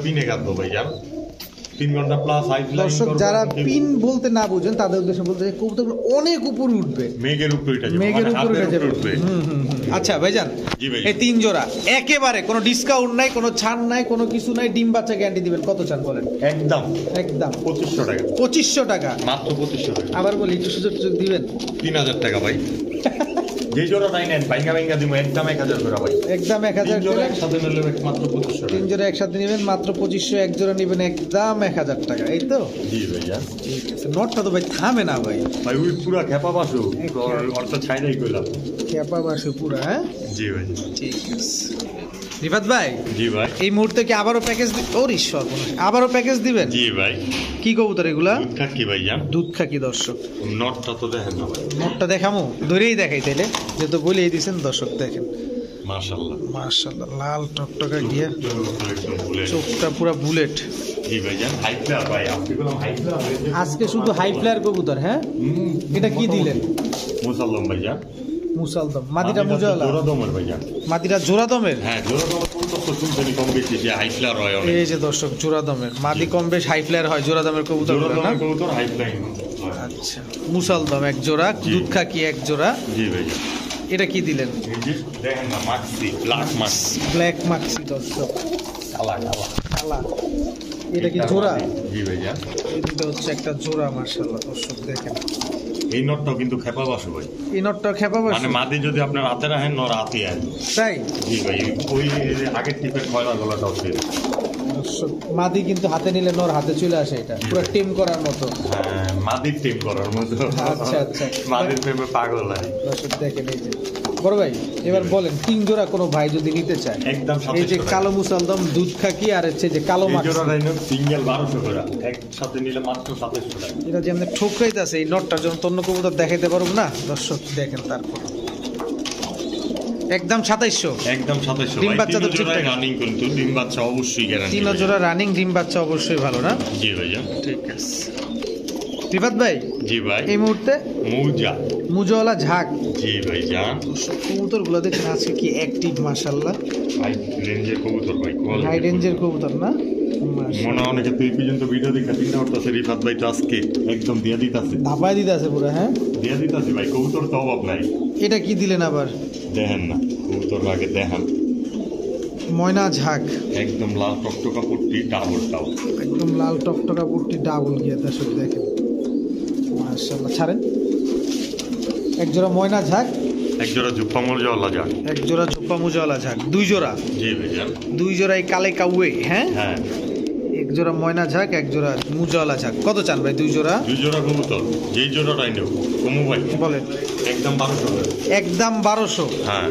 Speaker 1: পিনে গাঁদবো ভাই। জানো 3 ঘন্টা প্লাস হাই ফ্লাইং।
Speaker 2: দর্শক যারা পিন বলতে না বুঝেন তাদের উদ্দেশ্যে বলতে চাই কবুতরগুলো অনেক উপরে উঠবে,
Speaker 1: মেঘের উপরে উঠে যাবে,
Speaker 2: মেঘের উপরে উঠবে। আচ্ছা ভাইজান, এই 3 জোড়া একেবারে কোনো ডিসকাউন্ট নাই, কোনো ছাড় নাই, কোনো কিছু নাই, ডিম বাচ্চা গ্যারান্টি দিবেন। কত চান বলেন?
Speaker 1: একদম 2500 টাকা।
Speaker 2: 2500 টাকা
Speaker 1: মাত্র 2500 টাকা।
Speaker 2: আবার বলি একটু সুযোগ দিবেন।
Speaker 1: 3000 টাকা ভাই। যে জোড়াটাই নেন ভাইঙ্গা দিব একদম 1000 করে ভাই। একদম 1000 করে। একসাথে নিলে মাত্র 2500 টাকা।
Speaker 2: 3 জোড়া একসাথে নেবেন মাত্র 2500, এক জোড়া নেবেন একদম 1000 টাকা। এই তো?
Speaker 1: জি ভাইয়া।
Speaker 2: ঠিক আছে। নটটা তো ভাই থামে না ভাই।
Speaker 1: ভাই ওই পুরা খেপা বাসু অর্থ ছাইড়াই কইলাম।
Speaker 2: খেপা বাসু পুরা। হ্যাঁ
Speaker 1: জি ভাই।
Speaker 2: ঠিক আছে। রিফাত ভাই।
Speaker 1: জি ভাই।
Speaker 2: এই মুহূর্তে কি আবারও প্যাকেজ ওরে সর্বনাশ, আবারও প্যাকেজ দিবেন?
Speaker 1: জি ভাই।
Speaker 2: কি কবুতর এগুলা?
Speaker 1: দুধ খাকি ভাই জান।
Speaker 2: দুধ খাকি দর্শক।
Speaker 1: নটটা তো দেখেন না ভাই।
Speaker 2: নটটা দেখামু, ধরেই দেখাই তাইলে, যেহেতু বলেই দিয়েছেন দর্শক দেখেন।
Speaker 1: মাশাআল্লাহ
Speaker 2: মাশাআল্লাহ, লাল টকটকা গিয়া, চোখটা পুরা বুলেট।
Speaker 1: জি ভাই জান। হাই ফ্লায়ার ভাই, আপনি বললাম হাই ফ্লায়ার।
Speaker 2: আজকে শুধু হাই ফ্লায়ার কবুতর। হ্যাঁ এটা কি দিলেন?
Speaker 1: মুসাল্লাম ভাই জান।
Speaker 2: মুসালদম। মাদিটা মুজালা।
Speaker 1: জোড়াদমের ভাই জান।
Speaker 2: মাদিটা জোড়াদমের।
Speaker 1: হ্যাঁ জোড়াদমের কবুতর তো শুনছেনই কম বেশি যে হাই ফ্লায়ার হয় অনেক।
Speaker 2: এই যে দর্শক জোড়াদমের মাদি কম বেশ হাই ফ্লায়ার হয়, জোড়াদমের কবুতর না?
Speaker 1: জোড়াদমের কবুতর হাই ফ্লাইং।
Speaker 2: আচ্ছা মুসালদম এক জোড়া, দুধ খাকি এক জোড়া।
Speaker 1: জি ভাই।
Speaker 2: এটা কি দিলেন?
Speaker 1: এই যে দেখেন না, মাক্সি, ব্ল্যাক মাক্সি।
Speaker 2: ব্ল্যাক মাক্সি দর্শক।
Speaker 1: কালা।
Speaker 2: এটা কি জোড়া?
Speaker 1: জি ভাই জান।
Speaker 2: এটা হচ্ছে একটা জোড়া মাশাআল্লাহ দর্শক দেখেন।
Speaker 1: এই নটটাও কিন্তু খেপা বাসু ভাই।
Speaker 2: এই নটটা খেপা বাসু
Speaker 1: মানে মাদি যদি আপনার হাতে রাখেন নর হাতে আসবে।
Speaker 2: তাই?
Speaker 1: জি ভাই। ওই আগের টিপের খয়রা গলাটাও ছিল।
Speaker 2: দর্শক মাদি কিন্তু হাতে নিলে নর হাতে চলে আসে, এটা পুরো টিম করার মতো।
Speaker 1: হ্যাঁ মাদির টিম করার মতো।
Speaker 2: আচ্ছা আচ্ছা।
Speaker 1: মাদির প্রেমে পাগল হয়।
Speaker 2: দর্শক দেখেন এই যে বড় ভাই, এবার বলেন 3 জোড়া কোনো ভাই যদি নিতে চায়,
Speaker 1: একদম
Speaker 2: এই যে কালো মুসালদম, দুধ খাকি আর হচ্ছে যে কালো মাক্সি,
Speaker 1: জোড়াটা সিঙ্গেল 1200 করে, একসাথে নিলে মাত্র 2700 টাকা।
Speaker 2: এটা যে আমাদের ঠোকরাইতেছে এই নটটার জন্য তন্য কবুতর দেখাইতে পারবো না দর্শক দেখেন। তারপর একদম 2700।
Speaker 1: একদম 2700
Speaker 2: ডিম
Speaker 1: ভাই।
Speaker 2: বাচ্চা তো
Speaker 1: 3 জোড়া রানিং, কিন্তু ডিম বাচ্চা অবশ্যই গ্যারান্টি।
Speaker 2: 3 জোড়া রানিং, ডিম বাচ্চা অবশ্যই ভালো না?
Speaker 1: জি ভাইয়া।
Speaker 2: ঠিক আছে। রিফাত ভাই।
Speaker 1: জি ভাই।
Speaker 2: এই মুহূর্তে মুজাওয়ালা ঝাঁক।
Speaker 1: জি ভাই জান।
Speaker 2: কবুতর গুলো দেখেন আজকে কি অ্যাক্টিভ মাশাআল্লাহ।
Speaker 1: হাই রেঞ্জের কবুতর ভাই,
Speaker 2: হাই রেঞ্জের কবুতর না?
Speaker 1: মনে অনেকে তুই পর্যন্ত ভিডিও দেখা চিন্তা করতেছে রিফাত ভাই তো আজকে একদম দিয়া দিতাছে,
Speaker 2: ধাপায় দিতাছে পুরো। হ্যাঁ
Speaker 1: দিয়া দিতাছে ভাই, কবুতর তো অভাব নাই।
Speaker 2: এটা কি দিলেন আবার?
Speaker 1: দেখেন না কবুতর আগে দেখেন।
Speaker 2: ময়না ঝাঁক,
Speaker 1: একদম লাল টকটকা পট্টি, ডাবল টাও,
Speaker 2: একদম লাল টকটকা পট্টি ডাবল গিয়া দর্শক দেখেন মাশাআল্লাহ। ছাড়েন। এক জোড়া ময়না ঝাঁক,
Speaker 1: এক জোড়া জুপ্পা মুজাওয়ালা ঝাঁক,
Speaker 2: এক জোড়া চোপ্পা মুজাওয়ালা ঝাঁক, 2 জোড়া।
Speaker 1: জি ভাই জান।
Speaker 2: 2 জোড়াই কালে কাউয়ে। হ্যাঁ
Speaker 1: হ্যাঁ।
Speaker 2: এক জোড়া ময়না ঝাঁক, এক জোড়া মুজাওয়ালা ঝাঁক। কত চান ভাই 2 জোড়া?
Speaker 1: 2 জোড়া কবুতর, যেই জোড়াটাই নেব কমু ভাই
Speaker 2: বলেন।
Speaker 1: একদম 1200
Speaker 2: একদম 1200।
Speaker 1: হ্যাঁ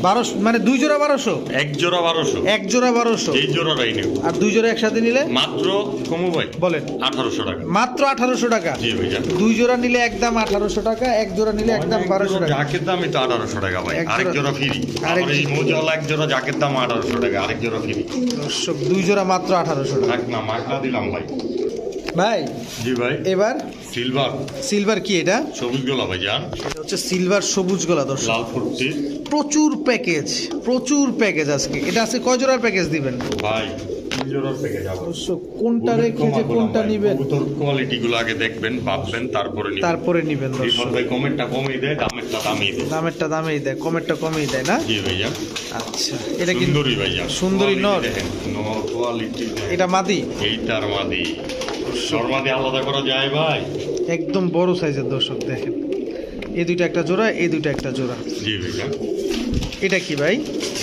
Speaker 2: 1200 মানে দুই জোড়া 1200?
Speaker 1: এক জোড়া 1200।
Speaker 2: এক জোড়া 1200।
Speaker 1: এই জোড়াটাই নেব।
Speaker 2: আর দুই জোড়া একসাথে নিলে
Speaker 1: মাত্র কমু ভাই
Speaker 2: বলেন
Speaker 1: 1800 টাকা।
Speaker 2: মাত্র 1800 টাকা।
Speaker 1: জি ভাইয়া।
Speaker 2: দুই জোড়া নিলে একদম 1800 টাকা, এক জোড়া নিলে একদম 1200 টাকা।
Speaker 1: জাকের দামই তো 1800 টাকা ভাই।
Speaker 2: এক
Speaker 1: আরেক
Speaker 2: জোড়া-
Speaker 1: জোড়া ফ্রি।
Speaker 2: আরেক
Speaker 1: আর এই মোজাওয়ালা এক জোড়া জাকের দাম 1800 টাকা, আরেক জোড়া ফ্রি।
Speaker 2: দর্শক দুই জোড়া মাত্র 1800 টাকা।
Speaker 1: থাক না মাখা দিলাম ভাই।
Speaker 2: ভাই
Speaker 1: জি ভাই।
Speaker 2: এবার
Speaker 1: সিলভার
Speaker 2: সিলভার কি এটা?
Speaker 1: সবুজ গোলা ভাই জান।
Speaker 2: এটা হচ্ছে সিলভার সবুজ গলা দর্শক।
Speaker 1: লাল ফুটতি
Speaker 2: প্রচুর প্যাকেজ, প্রচুর প্যাকেজ আজকে। এটা আজকে কয় জোড়ার প্যাকেজ দিবেন?
Speaker 1: ভাই 3 জোড়ার থেকে যাব।
Speaker 2: দর্শক কোনটা রেখে যে কোনটা নিবেন
Speaker 1: কবুতর কোয়ালিটি গুলো আগে দেখবেন, ভাববেন, তারপরে নিবেন।
Speaker 2: তারপরে নিবেন
Speaker 1: রিফাত
Speaker 2: দর্শক।
Speaker 1: ভাই কমেন্টটা কমিয়ে দেয়, দামেরটা দামিয়ে দেয়।
Speaker 2: দামেরটা দামেই দেয়, কমেরটা কমেই দেয় না?
Speaker 1: জি ভাইয়া।
Speaker 2: আচ্ছা এটা কি
Speaker 1: সুন্দরী ভাইয়া।
Speaker 2: সুন্দরী নর?
Speaker 1: নর কোয়ালিটি।
Speaker 2: এটা মাদি?
Speaker 1: এইটার মাদি। শর্মাদি আলাদা করা যায় ভাই?
Speaker 2: একদম বড় সাইজের দর্শক দেখেন। এই দুইটা একটা জোড়া, এই দুইটা একটা জোড়া।
Speaker 1: জি ভাইয়া।
Speaker 2: এটা কি ভাই?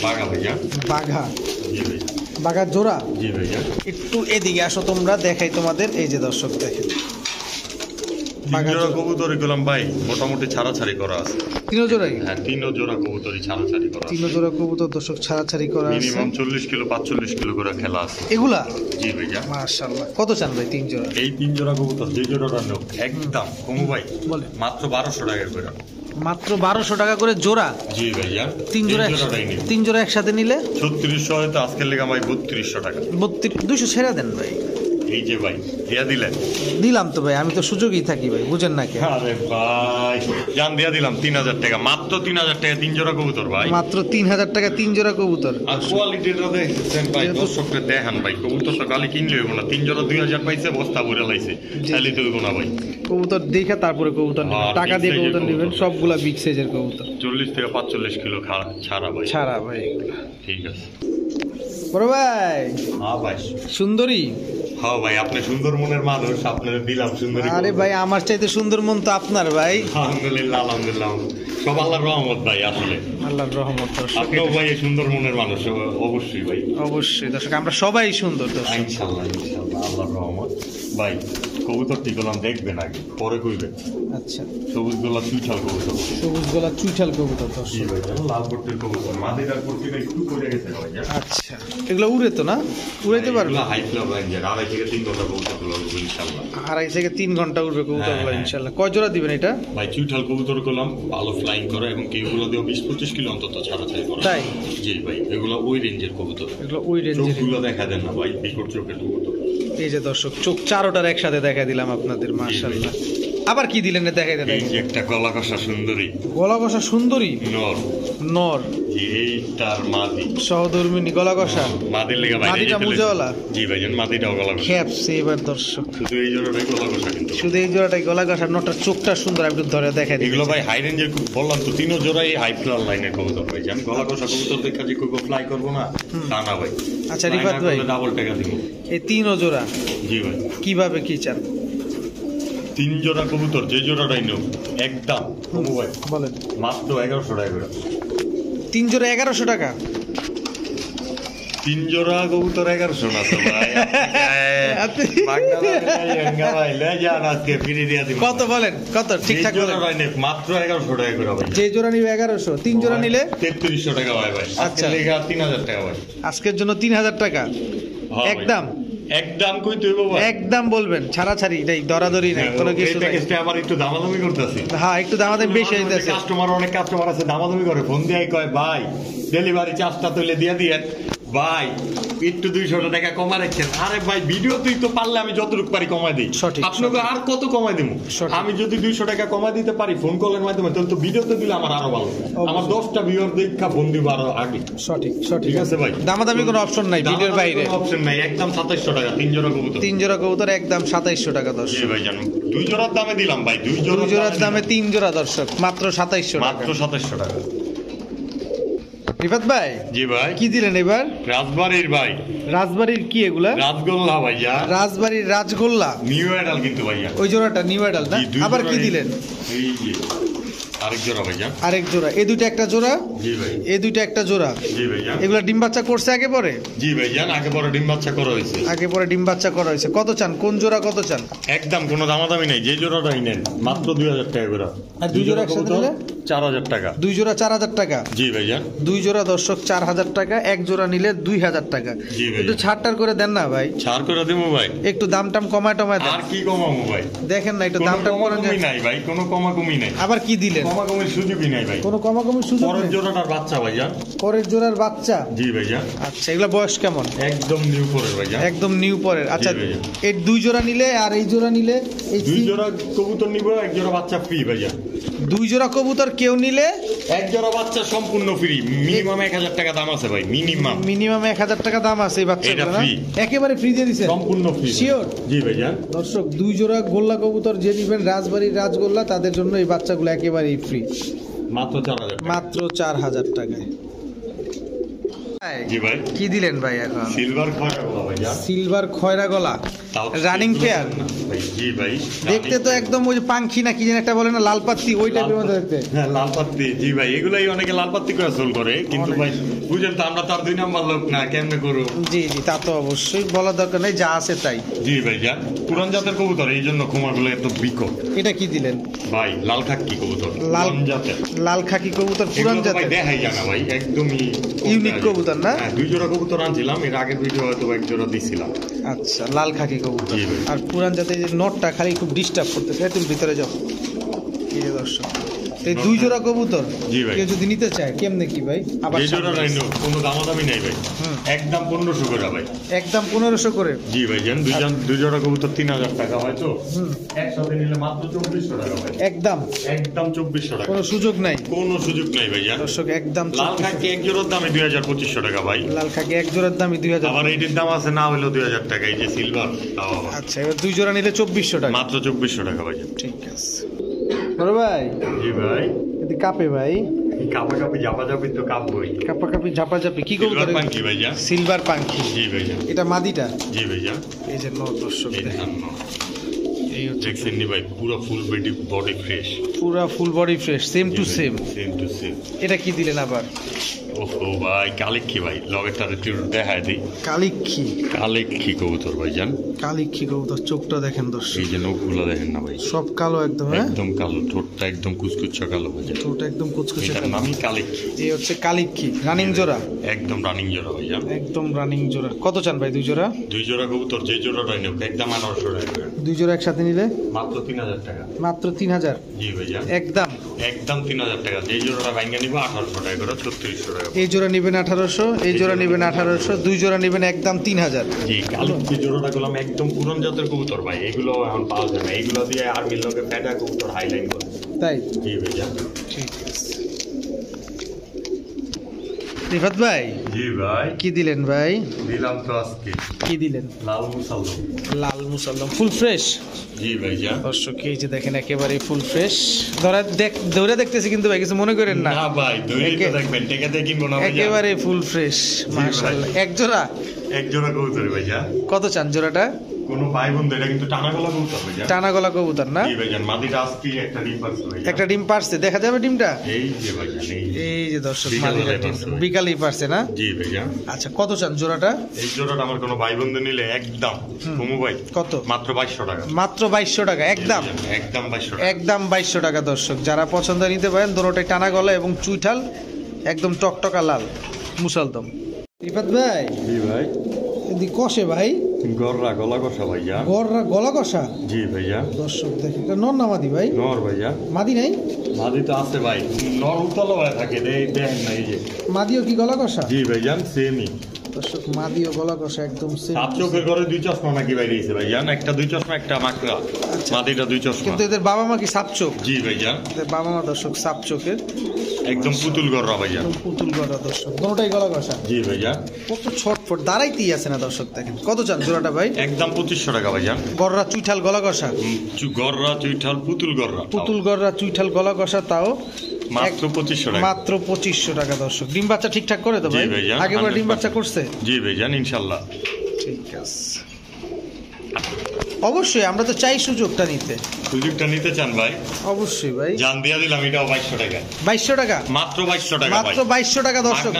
Speaker 1: বাঘা ভাইয়া।
Speaker 2: বাঘা?
Speaker 1: জি ভাইয়া।
Speaker 2: বাঘার জোড়া?
Speaker 1: জি ভাইয়া।
Speaker 2: একটু এদিকে আসো তোমরা, দেখাই তোমাদের। এই যে দর্শক দেখেন বাঘা
Speaker 1: জোড়া
Speaker 2: জোড়া।
Speaker 1: কবুতর গেলাম ভাই, মোটামুটি ছাড়াছাড়ি করা আছে।
Speaker 2: তিনও জোড়াই?
Speaker 1: হ্যাঁ 3 জোড়া কবুতরই ছাড়াছাড়ি করা আছে।
Speaker 2: তিনও জোড়া কবুতর দর্শক ছাড়াছাড়ি করা আছে।
Speaker 1: মিনিমাম 40 কিলো 45 কিলো করে খেলা আছে।
Speaker 2: এগুলা?
Speaker 1: জি ভাইয়া।
Speaker 2: মাশাআল্লাহ। কত চান ভাই তিন জোড়া?
Speaker 1: এই 3 জোড়া কবুতর যে জোড়াটা নেব একদম কমু ভাই
Speaker 2: বলে
Speaker 1: মাত্র 1200 টাকা করে।
Speaker 2: মাত্র 1200 টাকা করে জোড়া?
Speaker 1: জি ভাইয়া।
Speaker 2: তিন জোড়া
Speaker 1: জোড়াটাই নেব।
Speaker 2: তিন জোড়া একসাথে নিলে
Speaker 1: 3600 হয়তো আজকের লেগে ভাই 3200 টাকা।
Speaker 2: 200 ছেড়ে দেন ভাই।
Speaker 1: এই যে ভাই দিয়া দিলেন।
Speaker 2: দিলাম তো ভাই, আমি তো সুযোগই থাকি ভাই, বুঝেন না কেন?
Speaker 1: আরে ভাই জান দিয়া দিলাম 3000 টাকা, মাত্র 3000 টাকা 3 জোড়া কবুতর ভাই।
Speaker 2: মাত্র 3000 টাকা 3 জোড়া কবুতর।
Speaker 1: আর কোয়ালিটিটা দেখছেন ভাই, দর্শককে দেখান ভাই। কবুতর তো খালি কিনলে হইব না, 3 জোড়া 2000 পাইছে, বস্তা ভরে লাইছে, খালি তো হইব না ভাই।
Speaker 2: কবুতর দেখে তারপরে কবুতর নেবেন,
Speaker 1: আর
Speaker 2: টাকা
Speaker 1: big
Speaker 2: দিয়ে
Speaker 1: size এর
Speaker 2: কবুতর নেবেন,
Speaker 1: কবুতর।
Speaker 2: সবগুলা বিগ সাইজের কবুতর
Speaker 1: 40 থেকে 45 কিলো ছাড়া ভাই।
Speaker 2: ছাড়া ভাই এগুলা।
Speaker 1: ঠিক আছে।
Speaker 2: বড় ভাই
Speaker 1: হ্যাঁ ভাই।
Speaker 2: সুন্দরী?
Speaker 1: হ্যাঁ ভাই, আপনি সুন্দর মনের মানুষ, আপনাদের দিলাম সুন্দরী।
Speaker 2: আরে ভাই আমার চাইতে সুন্দর মন তো আপনার ভাই।
Speaker 1: আলহামদুলিল্লাহ আলহামদুলিল্লাহ, সব আল্লাহর রহমত ভাই। আসলে
Speaker 2: আল্লাহর রহমত দর্শক।
Speaker 1: আপনিও ভাই সুন্দর মনের মানুষ, অবশ্যই ভাই।
Speaker 2: অবশ্যই দর্শক, আমরা সবাই সুন্দর দর্শক।
Speaker 1: ইনশাআল্লাহ ইনশাআল্লাহ আল্লাহর রহমত ভাই। কবুতরটি গেলাম দেখবেন আগে, পরে কইবেন।
Speaker 2: আচ্ছা
Speaker 1: সবুজ গোলা চুইঠাল কবুতর।
Speaker 2: সবুজ গলা চুইঠাল কবুতর
Speaker 1: জি
Speaker 2: দর্শক।
Speaker 1: ভাই, লাল পট্টির কবুতর। মাদিটার পট্টিটা একটু পড়ে গেছে ভাই।
Speaker 2: আচ্ছা এগুলো উড়ে তো না? উড়াইতে পারবে?
Speaker 1: হাই ফ্লার রেঞ্জের 2.5 থেকে 3 ঘন্টা কবুতর তুলব ইনশাআল্লাহ।
Speaker 2: 2.5 থেকে 3 ঘন্টা উড়বে কবুতরগুলো
Speaker 1: হ্যাঁ।
Speaker 2: ইনশাআল্লাহ। কয় জোড়া দিবেন এটা?
Speaker 1: ভাই চুইঠাল কবুতর করলাম, ভালো ফ্লাইং করে এবং কেউগুলো দিয়েও 20-25 কিলো অন্তত ছাড়াছাড়ি করে।
Speaker 2: তাই?
Speaker 1: জি ভাই, এগুলো ওই রেঞ্জের কবুতর।
Speaker 2: এগুলো ওই রেঞ্জের।
Speaker 1: চোখগুলো দেখা দেন না ভাই, বিকট চোখের কবুতর।
Speaker 2: এই যে দর্শক চোখ চারোটার একসাথে দেখা দিলাম আপনাদের, মাশাআল্লাহ। আবার কি দিলেন দেখাই দেন।
Speaker 1: এই যে একটা গলা কষা সুন্দরী
Speaker 2: গলা কষা সুন্দরী
Speaker 1: নর।
Speaker 2: নর
Speaker 1: জি এইটার মাদি।
Speaker 2: সহধর্মিনী গলা কষা।
Speaker 1: মাদির লেগে বাইরে
Speaker 2: মাদিটা
Speaker 1: যেতে
Speaker 2: মুজাওয়ালা?
Speaker 1: জি ভাইজান, মাদিটাও গলা কষা।
Speaker 2: খেপছে এবার দর্শক।
Speaker 1: শুধু এই জোড়াটাই গলা কষা কিন্তু।
Speaker 2: শুধু এই জোড়াটাই গলা কষা, নটার চোখটা সুন্দর, একটু ধরে দেখাই দিই।
Speaker 1: এগুলো ভাই হাই রেঞ্জের, বললাম তো 3 জোড়াই হাই ফ্লার লাইনের কবুতর ভাইজান। গলা কষা কবুতর দেখা যে কইব ফ্লাই করবো না, তা না ভাই।
Speaker 2: আচ্ছা রিফাত ভাই,
Speaker 1: ডাবল টাকা দিব।
Speaker 2: এই 3 জোড়া
Speaker 1: জি ভাই।
Speaker 2: কিভাবে কি চান?
Speaker 1: 3 জোড়া কবুতর যে জোড়াটাই নেব একদম কমু ভাই
Speaker 2: বলেন।
Speaker 1: মাত্র 1100 টাকা করে।
Speaker 2: 3 জোড়া 1100 টাকা?
Speaker 1: 3 জোড়া কবুতর 1100 না তো ভাই।
Speaker 2: আপনি-
Speaker 1: ভাই লে যান, আজকে ফ্রি দিয়ে দিব।
Speaker 2: কত বলেন, কত ঠিকঠাক বলেন।
Speaker 1: জোড়াটাই নেব মাত্র 1100 টাকা করে ভাই।
Speaker 2: যে জোড়া নিবে 1100, 3 জোড়া নিলে
Speaker 1: 3300 টাকা হয় ভাই।
Speaker 2: আচ্ছা।
Speaker 1: আচ্ছা লেখা 3000 টাকা ভাই।
Speaker 2: আজকের জন্য 3000 টাকা
Speaker 1: হ্যাঁ ভাই।
Speaker 2: একদম।
Speaker 1: একদম কই তুইব ভাই।
Speaker 2: একদম বলবেন, ছাড়াছাড়ি নাই, দরাদরি নাই, কোনো কিছু নাই।
Speaker 1: প্যাকেজটা আবার একটু দামাদামি করতেছি।
Speaker 2: হ্যাঁ একটু দামাদামি বেশি হইতেছে।
Speaker 1: অনেক কাস্টমার আছে দামাদামি করে, ফোন দিয়ে কয় ভাই ডেলিভারি চার্জটা তুলে দিয়ে দিয়েন ভাই, একটু 200 টাকা কমা রাখছেন। আরে ভাই ভিডিও তুই তো পারলে আমি যতটুকু পারি কমাই দিই।
Speaker 2: সঠিক,
Speaker 1: আপনাকে আর কত কমাই দেবো?
Speaker 2: সঠিক।
Speaker 1: আমি যদি 200 টাকা কমাই দিতে পারি ফোন কলের মাধ্যমে, তাহলে তো ভিডিওতে দিলে আমার আরো ভালো। আমার 10টা ভিউয়ার দেখা ফোন দিব আরো আগে।
Speaker 2: সঠিক সঠিক
Speaker 1: ঠিক আছে ভাই।
Speaker 2: দামাদামি কোনো অপশন নাই ভিডিওর বাইরে।
Speaker 1: অপশন নাই, একদম 2700 টাকা 3 জোড়া কবুতর।
Speaker 2: 3 জোড়া কবুতর একদম 2700 টাকা
Speaker 1: জি
Speaker 2: দর্শক।
Speaker 1: ভাই জানো 2 জোড়ার দামে দিলাম ভাই, 2
Speaker 2: 2 জোড়ার দামে 3 জোড়া দর্শক, মাত্র 2700 টাকা।
Speaker 1: মাত্র 2700 টাকা।
Speaker 2: রিফাত ভাই
Speaker 1: জি ভাই।
Speaker 2: কি দিলেন এবার?
Speaker 1: রাজবাড়ির ভাই,
Speaker 2: রাজবাড়ির কি এগুলা?
Speaker 1: রাজগোল্লা ভাইয়া।
Speaker 2: রাজবাড়ির রাজগোল্লা
Speaker 1: নিউ অ্যাডাল কিন্তু ভাইয়া।
Speaker 2: ওই জোড়াটা নিউ অ্যাডাল না?
Speaker 1: জি, দুই
Speaker 2: আবার কি
Speaker 1: জোড়াই-
Speaker 2: দিলেন?
Speaker 1: এই যে আরেক জোড়া ভাইজান।
Speaker 2: আরেক জোড়া, এই দুইটা একটা জোড়া।
Speaker 1: জি ভাই।
Speaker 2: এই দুইটা একটা জোড়া।
Speaker 1: জি ভাইজান।
Speaker 2: এগুলা ডিম বাচ্চা করছে আগে পরে?
Speaker 1: জি ভাইজান, আগে পরে ডিম বাচ্চা করা হয়েছে।
Speaker 2: আগে পরে ডিম বাচ্চা করা হয়েছে। কত চান, কোন জোড়া কত চান?
Speaker 1: একদম কোনো দামাদামি নাই, যে জোড়াটাই নেন মাত্র 2000 টাকা করে।
Speaker 2: আর দুই জোড়া একসাথে নিলে
Speaker 1: 4000 টাকা।
Speaker 2: দুই জোড়া 4000 টাকা।
Speaker 1: জি ভাইজান।
Speaker 2: দুই জোড়া দর্শক 4000 টাকা, এক জোড়া নিলে 2000 টাকা।
Speaker 1: জি ভাই।
Speaker 2: একটু ছাড়টার করে দেন না ভাই।
Speaker 1: ছাড় করে দেবো ভাই।
Speaker 2: একটু দাম টাম কমায় টমায় দেন।
Speaker 1: আর কি কমাবো ভাই?
Speaker 2: দেখেন না একটু
Speaker 1: কোনো
Speaker 2: দাম টাম করেন।
Speaker 1: কমাকমি নাই ভাই, কোনো কমাকমি নাই।
Speaker 2: আবার কি দিলেন?
Speaker 1: কমাকমির সুযোগই নাই ভাই।
Speaker 2: কোনো কমাকমির সুযোগ
Speaker 1: পরের
Speaker 2: নেই?
Speaker 1: জোড়াটার বাচ্চা ভাইজান।
Speaker 2: পরের জোড়ার বাচ্চা।
Speaker 1: জি ভাইজান।
Speaker 2: আচ্ছা, এগুলা বয়স কেমন?
Speaker 1: একদম নিউ পরের ভাইজান।
Speaker 2: একদম নিউ পরের। আচ্ছা,
Speaker 1: জি ভাইয়া।
Speaker 2: এই দুই জোড়া নিলে আর এই জোড়া নিলে এই
Speaker 1: দুই জোড়া কবুতর নিব, এক জোড়া বাচ্চা ফ্রি ভাইজান।
Speaker 2: দুই জোড়া কবুতর কেউ নিলে
Speaker 1: এক জোড়া বাচ্চা সম্পূর্ণ ফ্রি। মিনিমাম 1000 টাকা দাম আছে ভাই, মিনিমাম।
Speaker 2: মিনিমাম 1000 টাকা দাম আছে এই বাচ্চাগুলো
Speaker 1: এটা
Speaker 2: না?
Speaker 1: free।
Speaker 2: একেবারে ফ্রি দিয়ে দিছেন?
Speaker 1: সম্পূর্ণ ফ্রি।
Speaker 2: Sure?
Speaker 1: জি ভাইজান।
Speaker 2: দর্শক, দুই জোড়া গোল্লা কবুতর যে নিবেন রাজবাড়ির রাজগোল্লা, তাদের জন্য এই বাচ্চাগুলো একেবারেই ফ্রি,
Speaker 1: মাত্র 4000 টাকা।
Speaker 2: মাত্র 4000 টাকায়।
Speaker 1: জি ভাই।
Speaker 2: কি দিলেন ভাই এখন?
Speaker 1: সিলভার খয়রা বলা ভাইজান।
Speaker 2: সিলভার খয়রা গলা,
Speaker 1: তাও
Speaker 2: রানিং পেয়ার।
Speaker 1: ভাই। জি ভাই।
Speaker 2: দেখতে তো একদম ওই যে পাঙ্খি না কি যেন একটা বলে না, লাল পাত্তি, ওই টাইপের মধ্যে দেখতে।
Speaker 1: হ্যাঁ, লাল পাত্তি। জি ভাই, এগুলাই অনেকে লাল পাত্তি করে সোল করে, কিন্তু ভাই বুঝেন তো আমরা তো আর 2 নাম্বার লোক না, কেমনে করব?
Speaker 2: জি জি, তা তো অবশ্যই বলার দরকার নেই, যা আছে তাই।
Speaker 1: জি ভাই জান, পুরান জাতের কবুতর, এই জন্য খোমাগুলো এত বিকট।
Speaker 2: এটা কি দিলেন
Speaker 1: ভাই লাল খাকি কবুতর,
Speaker 2: লাল
Speaker 1: পুরান জাতের।
Speaker 2: লাল খাকি কবুতর, পুরান
Speaker 1: এগুলো তো ভাই
Speaker 2: জাতের
Speaker 1: দেখাই জানা ভাই, একদমই
Speaker 2: ইউনিক কবুতর না?
Speaker 1: হ্যাঁ, 2 জোড়া কবুতর আনছিলাম, এর আগের ভিডিও হয়তো এক জোড়া দিছিলাম।
Speaker 2: আচ্ছা, লাল খাকি কবুতর।
Speaker 1: জি ভাই।
Speaker 2: আর পুরান জাতের যে নটটা খালি খুব ডিস্টার্ব করতেছে। তুমি ভিতরে যাও। এই যে দর্শক, এই 2 জোড়া কবুতর
Speaker 1: জি ভাই।
Speaker 2: কেউ যদি নিতে চায় কেমনে কি ভাই? আবার
Speaker 1: এই জোড়া নাই, কোনো দামাদামি নাই ভাই, একদম 1500 করে ভাই।
Speaker 2: একদম 1500 করে।
Speaker 1: জি ভাই জান, 2 জোড়া কবুতর 3000 টাকা হয়তো, একসাথে নিলে মাত্র 2400 টাকা ভাই।
Speaker 2: একদম
Speaker 1: 2400 টাকা,
Speaker 2: কোনো সুযোগ নাই
Speaker 1: কোনো সুযোগ নাই ভাই জান।
Speaker 2: দর্শক, একদম
Speaker 1: লাল খাকি এক জোড়ার দামে 2500 টাকা ভাই।
Speaker 2: লাল খাকি এক জোড়ার দামই 2000।
Speaker 1: আবার এইটির দাম আছে না হলেও 2000 টাকা, এই যে সিলভার, তাও আবার
Speaker 2: আচ্ছা, এবার 2 জোড়া নিলে 2400 টাকা।
Speaker 1: মাত্র 2400 টাকা ভাই।
Speaker 2: ঠিক আছে বড় ভাই।
Speaker 1: জি ভাই।
Speaker 2: এদি কাপে ভাই,
Speaker 1: কাপাকাপি ঝাপাঝাপি তো কাপবই।
Speaker 2: কাপাকাপি ঝাপাঝাপি কি
Speaker 1: সিলভার
Speaker 2: কবুতর?
Speaker 1: পাঙ্কি ভাইয়া।
Speaker 2: সিলভার পাঙ্খি।
Speaker 1: জি ভাইয়া।
Speaker 2: এটা মাদিটা।
Speaker 1: জি ভাইয়া।
Speaker 2: এই যে নর দর্শক
Speaker 1: এই
Speaker 2: দেখেন,
Speaker 1: জন্য
Speaker 2: এই হচ্ছে
Speaker 1: দেখছেন নি ভাই, পুরো ফুল বডি ফ্রেশ।
Speaker 2: পুরা full body fresh, same to same.
Speaker 1: Same to same.
Speaker 2: এটা কি দিলেন আবার?
Speaker 1: ওহো ভাই, কালেক্ষী ভাই, লগেরটার একটু দেখায় দিই।
Speaker 2: কালিক্ষী।
Speaker 1: কালেক্ষী কবুতর ভাই জান।
Speaker 2: কালিক্ষী কবুতর, চোখটা দেখেন দর্শক,
Speaker 1: এই যে নখগুলো দেখেন না ভাই,
Speaker 2: সব কালো একদম। হ্যাঁ,
Speaker 1: একদম কালো, ঠোঁটটা একদম কুচকুচা কালো ভাই জান।
Speaker 2: ওটা একদম কুচকুচে
Speaker 1: এটার
Speaker 2: কালো।
Speaker 1: নামই কালেক্ষী।
Speaker 2: এই হচ্ছে কালিক্ষী, রানিং জোড়া,
Speaker 1: একদম রানিং জোড়া ভাই জান।
Speaker 2: একদম রানিং জোড়া। কত চান ভাই 2 জোড়া?
Speaker 1: 2 জোড়া কবুতর যে জোড়াটাই নেব একদম 1800 টাকা।
Speaker 2: 2 জোড়া একসাথে নিলে
Speaker 1: মাত্র 3000 টাকা।
Speaker 2: মাত্র 3000।
Speaker 1: জি ভাইয়া।
Speaker 2: একদম
Speaker 1: একদম 3000 টাকা। যে জোড়াটা ভাঙ্গা নিব 1800 টাকা করে, 3600 টাকা।
Speaker 2: এই জোড়া নেবেন 1800, এই জোড়া নেবেন 1800, 2 জোড়া নেবেন একদম 3000।
Speaker 1: জি, কালো যে জোড়াটা গুলাম একদম পুরান জাতের কবুতর ভাই, এগুলো এখন পাওয়া যায় না, এগুলো দিয়ে আর্মির লোকে ফেটা কবুতর হাইলাইন করে।
Speaker 2: তাই?
Speaker 1: জি ভাইয়া।
Speaker 2: ঠিক আছে। রিফাত ভাই,
Speaker 1: জি ভাই।
Speaker 2: কি দিলেন ভাই?
Speaker 1: দিলাম তো আজকে
Speaker 2: কি দিলেন?
Speaker 1: লাল মুসাল্লাম।
Speaker 2: লাল মুসাল্লাম, ফুল ফ্রেশ।
Speaker 1: জি ভাইয়া।
Speaker 2: দর্শক, এই যে দেখেন একেবারে ফুল ফ্রেশ। ধরে দেখতেছি কিন্তু ভাই, কিছু মনে করেন না।
Speaker 1: না ভাই, দইই তো দেখবেন, টেকাতে কিনবো না ভাইয়া।
Speaker 2: একেবারে ফুল ফ্রেশ, মাশাআল্লাহ। এক জোড়া?
Speaker 1: এক জোড়া কবুতর ভাইয়া।
Speaker 2: কত চান জোড়াটা?
Speaker 1: কোনো ভাই বন্ধু, এটা কিন্তু টানা গলা কবুতর ভাইয়া।
Speaker 2: টানা গলা কবুতর না?
Speaker 1: জি ভাইয়া, মাদিটা আজকে একটা ডিম পারছে ভাইয়া।
Speaker 2: একটা ডিম পারছে, দেখা যাবে ডিমটা?
Speaker 1: এই যে ভাইয়া, এই যে।
Speaker 2: এই যে দর্শক,
Speaker 1: বিকালে
Speaker 2: মাদিটা ডিম
Speaker 1: পারছে ভাই।
Speaker 2: বিকালেই পারছে না?
Speaker 1: জি ভাইয়া।
Speaker 2: আচ্ছা, কত চান জোড়াটা?
Speaker 1: এই জোড়াটা আমার কোনো ভাই বন্ধু নিলে একদম কমু ভাই,
Speaker 2: কত?
Speaker 1: মাত্র 2200 টাকা।
Speaker 2: মাত্র 2200 টাকা একদম।
Speaker 1: একদম 2200 টাকা।
Speaker 2: একদম 2200 টাকা দর্শক, যারা পছন্দ নিতে পারেন। দুটোটাই টানা গলা এবং চুইঠাল, একদম টকটকা লাল মুসালদম। রিফাত ভাই,
Speaker 1: জি ভাই।
Speaker 2: এদি কষে ভাই,
Speaker 1: গররা গলা কষা ভাইয়া।
Speaker 2: গররা গলা কষা।
Speaker 1: জি ভাইয়া।
Speaker 2: দর্শক দেখেন, এটা নর না মাদি ভাই?
Speaker 1: নর ভাইয়া।
Speaker 2: মাদি নাই?
Speaker 1: মাদি তো আছে ভাই, নর উতলা হয়ে থাকে, দেখেন না এই যে।
Speaker 2: মাদিও কি গলা কষা?
Speaker 1: জি ভাইজান, সেমই।
Speaker 2: দর্শক, মাদিও গলা কষা একদম সেম।
Speaker 1: সাত চোখের ঘরে 2 চশমা নাকি বাইরে গেছে ভাইজান, একটা 2 চশমা, একটা মাকড়া। মাদিটা 2 চশমা।
Speaker 2: কিন্তু এদের বাবা মা কি সাপ চোখ?
Speaker 1: জি ভাইজান।
Speaker 2: এদের বাবা মা দর্শক সাপ চোখের,
Speaker 1: একদম পুতুল গররা ভাইজান।
Speaker 2: একদম পুতুল গলা দর্শক, দুটোটাই গলা কষা।
Speaker 1: জি ভাইজান।
Speaker 2: কত ছটফট, দাঁড়াইতেই আছে না দর্শক দেখেন। কত চান জোড়াটা ভাই?
Speaker 1: একদম 2500 টাকা ভাইজান।
Speaker 2: গররা চুইঠাল গলা কষা।
Speaker 1: গররা চুইঠাল পুতুল গররা।
Speaker 2: পুতুল গররা চুইঠাল গলা কষা, তাও
Speaker 1: মাত্র 2500 টাকা।
Speaker 2: মাত্র 2500 টাকা দর্শক। ডিম বাচ্চা ঠিকঠাক করে তো ভাই?
Speaker 1: জি ভাইজান,
Speaker 2: আগেবার ডিম
Speaker 1: 100%
Speaker 2: বাচ্চা করছে?
Speaker 1: জি ভাইজান, ইনশাল্লাহ।
Speaker 2: ঠিক আছে। অবশ্যই আমরা তো চাই সুযোগটা নিতে।
Speaker 1: সুযোগটা নিতে চান ভাই?
Speaker 2: অবশ্যই ভাই।
Speaker 1: জান দিয়া দিলাম, এটাও 2200 টাকা।
Speaker 2: 2200 টাকা
Speaker 1: মাত্র 2200 টাকা ভাই।
Speaker 2: মাত্র 2200 টাকা দর্শক,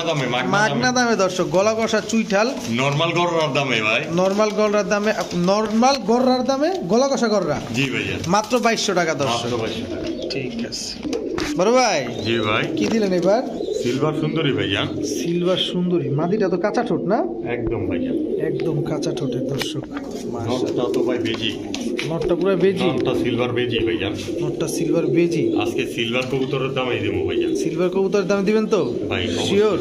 Speaker 2: মাগনা দামে দর্শক। গলা কষা চুইঠাল
Speaker 1: নরমাল গররার দামে ভাই,
Speaker 2: নরমাল গররার দামে, নরমাল গররার দামে গলা কষা গররা।
Speaker 1: জি ভাইয়া,
Speaker 2: মাত্র 2200 টাকা দর্শক।
Speaker 1: মাত্র 2200 টাকা।
Speaker 2: ঠিক আছে বড় ভাই।
Speaker 1: জি ভাই।
Speaker 2: কি দিলেন এবার?
Speaker 1: সিলভার সুন্দরী ভাইয়া।
Speaker 2: সিলভার সুন্দরী, মাদিটা তো কাঁচা ঠোঁট না?
Speaker 1: একদম ভাইয়া,
Speaker 2: একদম কাঁচা ঠোঁটের দর্শক।
Speaker 1: নটটা তো ভাই বেজি,
Speaker 2: নটটা পুরো বেজি,
Speaker 1: নটটা সিলভার বেজি ভাইয়া।
Speaker 2: নটটা সিলভার বেজি।
Speaker 1: আজকে সিলভার কবুতরের দামই দেবো ভাইয়া।
Speaker 2: সিলভার কবুতরের দাম দিবেন তো
Speaker 1: ভাই?
Speaker 2: শিওর?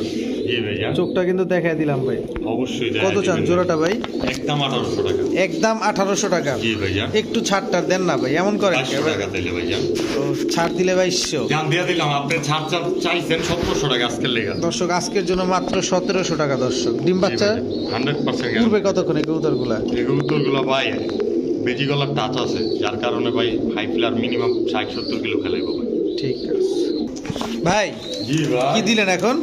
Speaker 1: জি ভাইয়া,
Speaker 2: চোখটা কিন্তু দেখাই দিলাম ভাই।
Speaker 1: অবশ্যই।
Speaker 2: কত চান জোড়াটা ভাই?
Speaker 1: একদম 1800 টাকা।
Speaker 2: একদম 1800 টাকা।
Speaker 1: জি ভাইয়া,
Speaker 2: একটু ছাড়টার দেন না ভাই, এমন করেন
Speaker 1: 500 টাকা দিলে ভাইয়া।
Speaker 2: তো ছাড় দিলে 2200।
Speaker 1: জান দিয়া দিলাম, আপনি ছাড় চাইছেন 1700 টাকা আজকের লেগা।
Speaker 2: দর্শক আজকের জন্য মাত্র 1700 টাকা দর্শক। ডিম বাচ্চা
Speaker 1: 100%
Speaker 2: উঠবে কতক্ষণ এই কবুতরগুলা?
Speaker 1: এই কবুতরগুলো ভাই বেজি গলার টাচ আছে, যার কারণে ভাই হাই ফ্লার মিনিমাম 60-70 কিলো খেলাইবো ভাই।
Speaker 2: ঠিক আছে ভাই।
Speaker 1: জি ভাই।
Speaker 2: কি দিলেন এখন?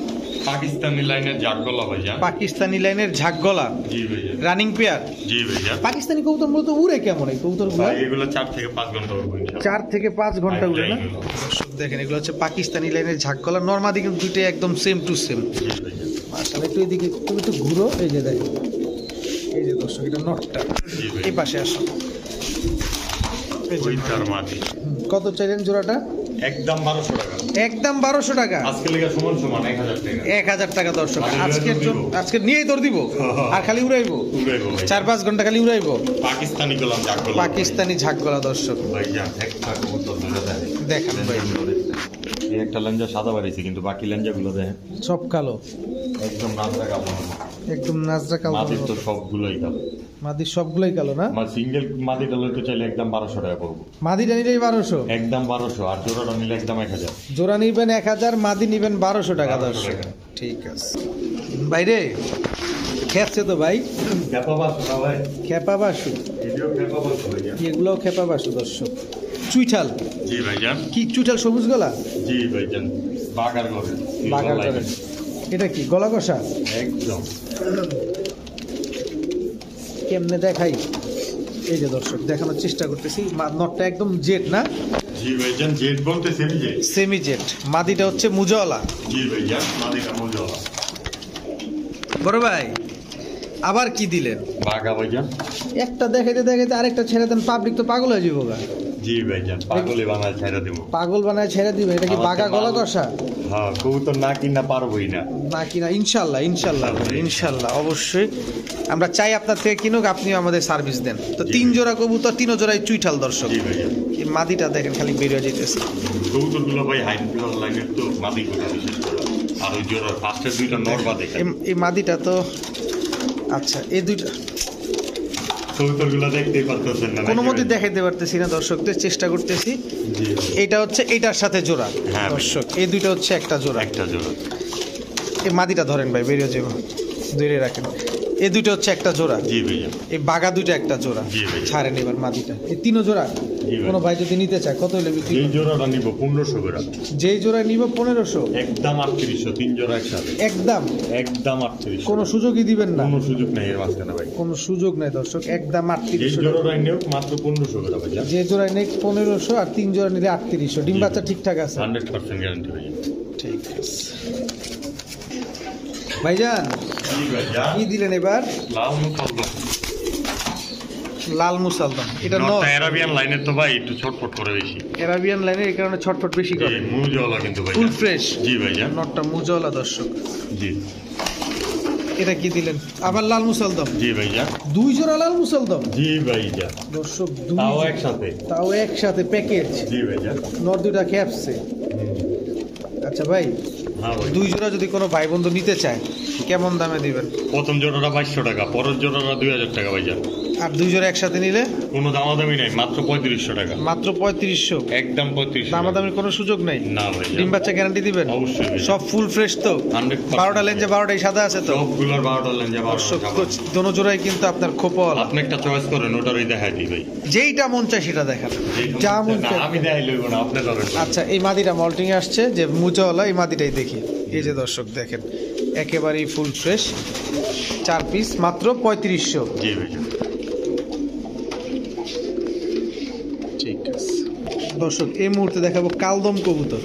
Speaker 1: পাকিস্তানি লাইনের জাট গলা ভাইয়া।
Speaker 2: পাকিস্তানি লাইনের ঝাঁক গলা,
Speaker 1: জি ভাইয়া,
Speaker 2: রানিং পেয়ার।
Speaker 1: জি ভাইয়া।
Speaker 2: পাকিস্তানি কবুতর মূলত উড়ে কেমন এই কবুতরগুলো?
Speaker 1: ভাই এগুলো 4 থেকে 5 ঘন্টা উড়বে ইনশাআল্লাহ।
Speaker 2: 4 থেকে 5 ঘন্টা উড়ে না?
Speaker 1: এগুলো।
Speaker 2: দর্শক দেখেন, এগুলো হচ্ছে পাকিস্তানি লাইনের ঝাঁক গলা। নরমাদি কিন্তু দুইটাই একদম সেম টু সেম।
Speaker 1: জি ভাইয়া।
Speaker 2: মাশাআল্লাহ। একটু এদিকে তুমি একটু ঘুরো, এই যে দেখো, এই যে দর্শক এটা নটটা।
Speaker 1: জি ভাই।
Speaker 2: এই পাশে আসো। এই যে
Speaker 1: ওই তার মাটি।
Speaker 2: কত চাইলেন জোড়াটা?
Speaker 1: একদম 1200 টাকা।
Speaker 2: একদম 1200 টাকা।
Speaker 1: আজকে লেগে সমান সমান 1000 টাকা।
Speaker 2: 1000 টাকা দর্শক।
Speaker 1: আজকে
Speaker 2: আজকের জন্য আজকে নিয়েই তোর দিব আর খালি উড়াইবো।
Speaker 1: উড়াইবো ভাই।
Speaker 2: 4-5 ঘন্টা খালি উড়াইবো।
Speaker 1: পাকিস্তানি গলাম জাট গলা।
Speaker 2: পাকিস্তানি ঝাঁক গলা দর্শক
Speaker 1: ভাইয়া একটা কবুতর ধরে দেয়।
Speaker 2: দেখান ভাই।
Speaker 1: এই একটা লেঞ্জা সাদা বাড়িছে, কিন্তু বাকি লেঞ্জাগুলো দেখেন
Speaker 2: সব কালো,
Speaker 1: একদম নাজরা কাপড়।
Speaker 2: একদম নাজরা কালো।
Speaker 1: মাদির তো সবগুলোই কালো।
Speaker 2: মাদির সবগুলোই কালো না?
Speaker 1: আমার সিঙ্গেল মাদিটা লইতে চাইলে একদম 1200 টাকা পড়বো।
Speaker 2: মাদিটা নিলেই 1200,
Speaker 1: একদম 1200, আর জোড়াটা নিলে একদম 1000।
Speaker 2: জোড়া নিবেন 1000, মাদি নিবেন 1200 টাকা
Speaker 1: 1200
Speaker 2: দর্শক।
Speaker 1: টাকা।
Speaker 2: ঠিক আছে বাইরে খেপছে তো ভাই,
Speaker 1: খেপা বাসু না ভাই,
Speaker 2: খেপা বাসু।
Speaker 1: এটিও খেপা বাসু ভাইয়া।
Speaker 2: এগুলোও খেপা বাসু দর্শক। চুইঠাল
Speaker 1: জি ভাইজান।
Speaker 2: কি চুইঠাল? সবুজ গলা,
Speaker 1: জি ভাইজান, বাগার করে।
Speaker 2: বাগার করে। এটা কি গলা কষা?
Speaker 1: একদম।
Speaker 2: কেমনে দেখাই? এই যে দর্শক দেখানোর চেষ্টা করতেছি। নটটা একদম জেট না?
Speaker 1: জি ভাইজান, জেট বলতে সেমি জেট।
Speaker 2: Semi jet. মাদিটা হচ্ছে মুজাওয়ালা।
Speaker 1: জি ভাইজান, মাদিটা মজা।
Speaker 2: বড় ভাই আবার কি দিলেন?
Speaker 1: বাগা ভাইজান।
Speaker 2: একটা দেখাইতে দেখাইতে আরেকটা ছেড়ে দেন, পাবলিক তো পাগল হয়ে যাবো গা।
Speaker 1: জি ভাইজান, পাগলে বানায় ছেড়ে দেবো।
Speaker 2: পাগল বানায় ছেড়ে দিবে। এটা কি বাগা গলা কষা?
Speaker 1: হ্যাঁ, কবুতর না কিনা পারবোই না।
Speaker 2: না কিনা ইনশাল্লাহ, ইনশাল্লাহ ইনশাল্লাহ অবশ্যই। আমরা চাই আপনার থেকে কিনুক, আপনিও আমাদের সার্ভিস দেন। তো 3 জোড়া কবুতর, 3 জোড়ায় চুইঠাল দর্শক।
Speaker 1: জি ভাইজান।
Speaker 2: এই মাদিটা দেখেন খালি বেরিয়ে যেতেছে।
Speaker 1: কবুতরগুলো ভাই হাই ফ্লার লাইনের তো মাদি কথা বিশেষ করে। আর ওই জোড়ার ফার্স্টের দুইটা নরবা দেখেন।
Speaker 2: এই মাদিটা তো আচ্ছা, এই দুইটা
Speaker 1: কবুতরগুলো দেখতেই পারতেছেন না?
Speaker 2: কোনো মতে দেখাইতে পারতেছি না দর্শকদের, চেষ্টা করতেছি।
Speaker 1: জি
Speaker 2: এইটা হচ্ছে এইটার সাথে জোড়া
Speaker 1: হ্যাঁ ভাই।
Speaker 2: দর্শক। এই দুইটা হচ্ছে একটা জোড়া।
Speaker 1: একটা জোড়া।
Speaker 2: এই মাদিটা ধরেন ভাই, বেরিয়ে যাবো, ধরে রাখেন। এই দুইটা হচ্ছে একটা জোড়া।
Speaker 1: জি ভাইয়া।
Speaker 2: এই বাগা দুইটা একটা জোড়া।
Speaker 1: জি ভাই।
Speaker 2: ছাড়েন এবার মাদিটা। এই 3 জোড়া
Speaker 1: জি ভাই।
Speaker 2: কোনো ভাই যদি নিতে চায় কত হলে বিক্রি?
Speaker 1: এই জোড়াটা নিব 1500 করে।
Speaker 2: যেই জোড়া নিব 1500।
Speaker 1: একদম 3800, 3 জোড়া একসাথে।
Speaker 2: একদম
Speaker 1: একদম 3800।
Speaker 2: কোনো সুযোগই দিবেন না?
Speaker 1: কোনো সুযোগ নেই এর মাঝখানে ভাই।
Speaker 2: কোনো সুযোগ নেই দর্শক, একদম
Speaker 1: এই
Speaker 2: 3800 টাকা।
Speaker 1: জোড়াটা নিও মাত্র 1500 করে ভাইয়া।
Speaker 2: যে জোড়া নেই 1500, আর 3 জোড়া নিলে 3800। ডিম বাচ্চা ঠিকঠাক আছে?
Speaker 1: 100% গ্যারান্টি ভাইয়া।
Speaker 2: ঠিক আছে ভাইজান।
Speaker 1: জি ভাইয়া।
Speaker 2: কি দিলেন এবার?
Speaker 1: লাল মুখালদম।
Speaker 2: লাল মুসালদম। এটা নর
Speaker 1: নটটা আরাবিয়ান লাইনের তো ভাই একটু ছটফট করে বেশি।
Speaker 2: এরাবিয়ান লাইনের, এই কারণে ছটফট বেশি করে।
Speaker 1: জি, মুজওয়ালা কিন্তু ভাইয়া।
Speaker 2: Full fresh.
Speaker 1: জি ভাইয়া।
Speaker 2: নটটা মুজাওয়ালা দর্শক।
Speaker 1: জি।
Speaker 2: এটা কি দিলেন? আবার লাল মুসালদম।
Speaker 1: জি ভাইয়া।
Speaker 2: 2 জোড়া লাল মুসালদম
Speaker 1: জি ভাইয়া।
Speaker 2: দর্শক। 2
Speaker 1: তাও একসাথে।
Speaker 2: তাও একসাথে প্যাকেজ।
Speaker 1: জি ভাইয়া।
Speaker 2: নর দুইটা ক্যাপসে। আচ্ছা ভাই,
Speaker 1: হ্যাঁ ভাই।
Speaker 2: 2 জোড়া যদি কোনো ভাই বন্ধু নিতে চায় কেমন দামে দিবেন?
Speaker 1: প্রথম জোড়াটা 2200 টাকা, পরের জোড়াটা 2000 টাকা ভাইয়া।
Speaker 2: আর 2 জোড়া একসাথে নিলে?
Speaker 1: কোনো দামাদামি নাই, মাত্র 3500 টাকা।
Speaker 2: মাত্র 3500।
Speaker 1: একদম 3500।
Speaker 2: দামাদামির কোনো সুযোগ নাই?
Speaker 1: না ভাইয়া।
Speaker 2: ডিম বাচ্চা গ্যারান্টি দিবেন?
Speaker 1: অবশ্যই ভাইয়া।
Speaker 2: সব ফুল ফ্রেশ তো?
Speaker 1: 100%।
Speaker 2: 12টা লেঞ্জে 12টাই সাদা আছে তো?
Speaker 1: সবগুলোর 12টা লেঞ্জা 12টা সাদা।
Speaker 2: দোনো জোড়াই কিন্তু আপনার খোপাওয়ালা।
Speaker 1: আপনি একটা চয়েস করেন, ওটারই দেখাই দিই ভাই।
Speaker 2: যেইটা মন চায় সেটা দেখান,
Speaker 1: যেটা
Speaker 2: যা মন
Speaker 1: না,
Speaker 2: চায়।
Speaker 1: আমি দেখাই লইব না, আপনি যাবেন।
Speaker 2: আচ্ছা, এই মাদিটা মল্টিং আসছে যে মুজাওয়ালা, এই মাদিটাই দেখি। এই যে দর্শক দেখেন, একেবারেই ফুল ফ্রেশ। 4 পিস মাত্র 3500।
Speaker 1: জি ভাইয়া।
Speaker 2: দর্শক এই মুহূর্তে দেখাবো কালদম কবুতর।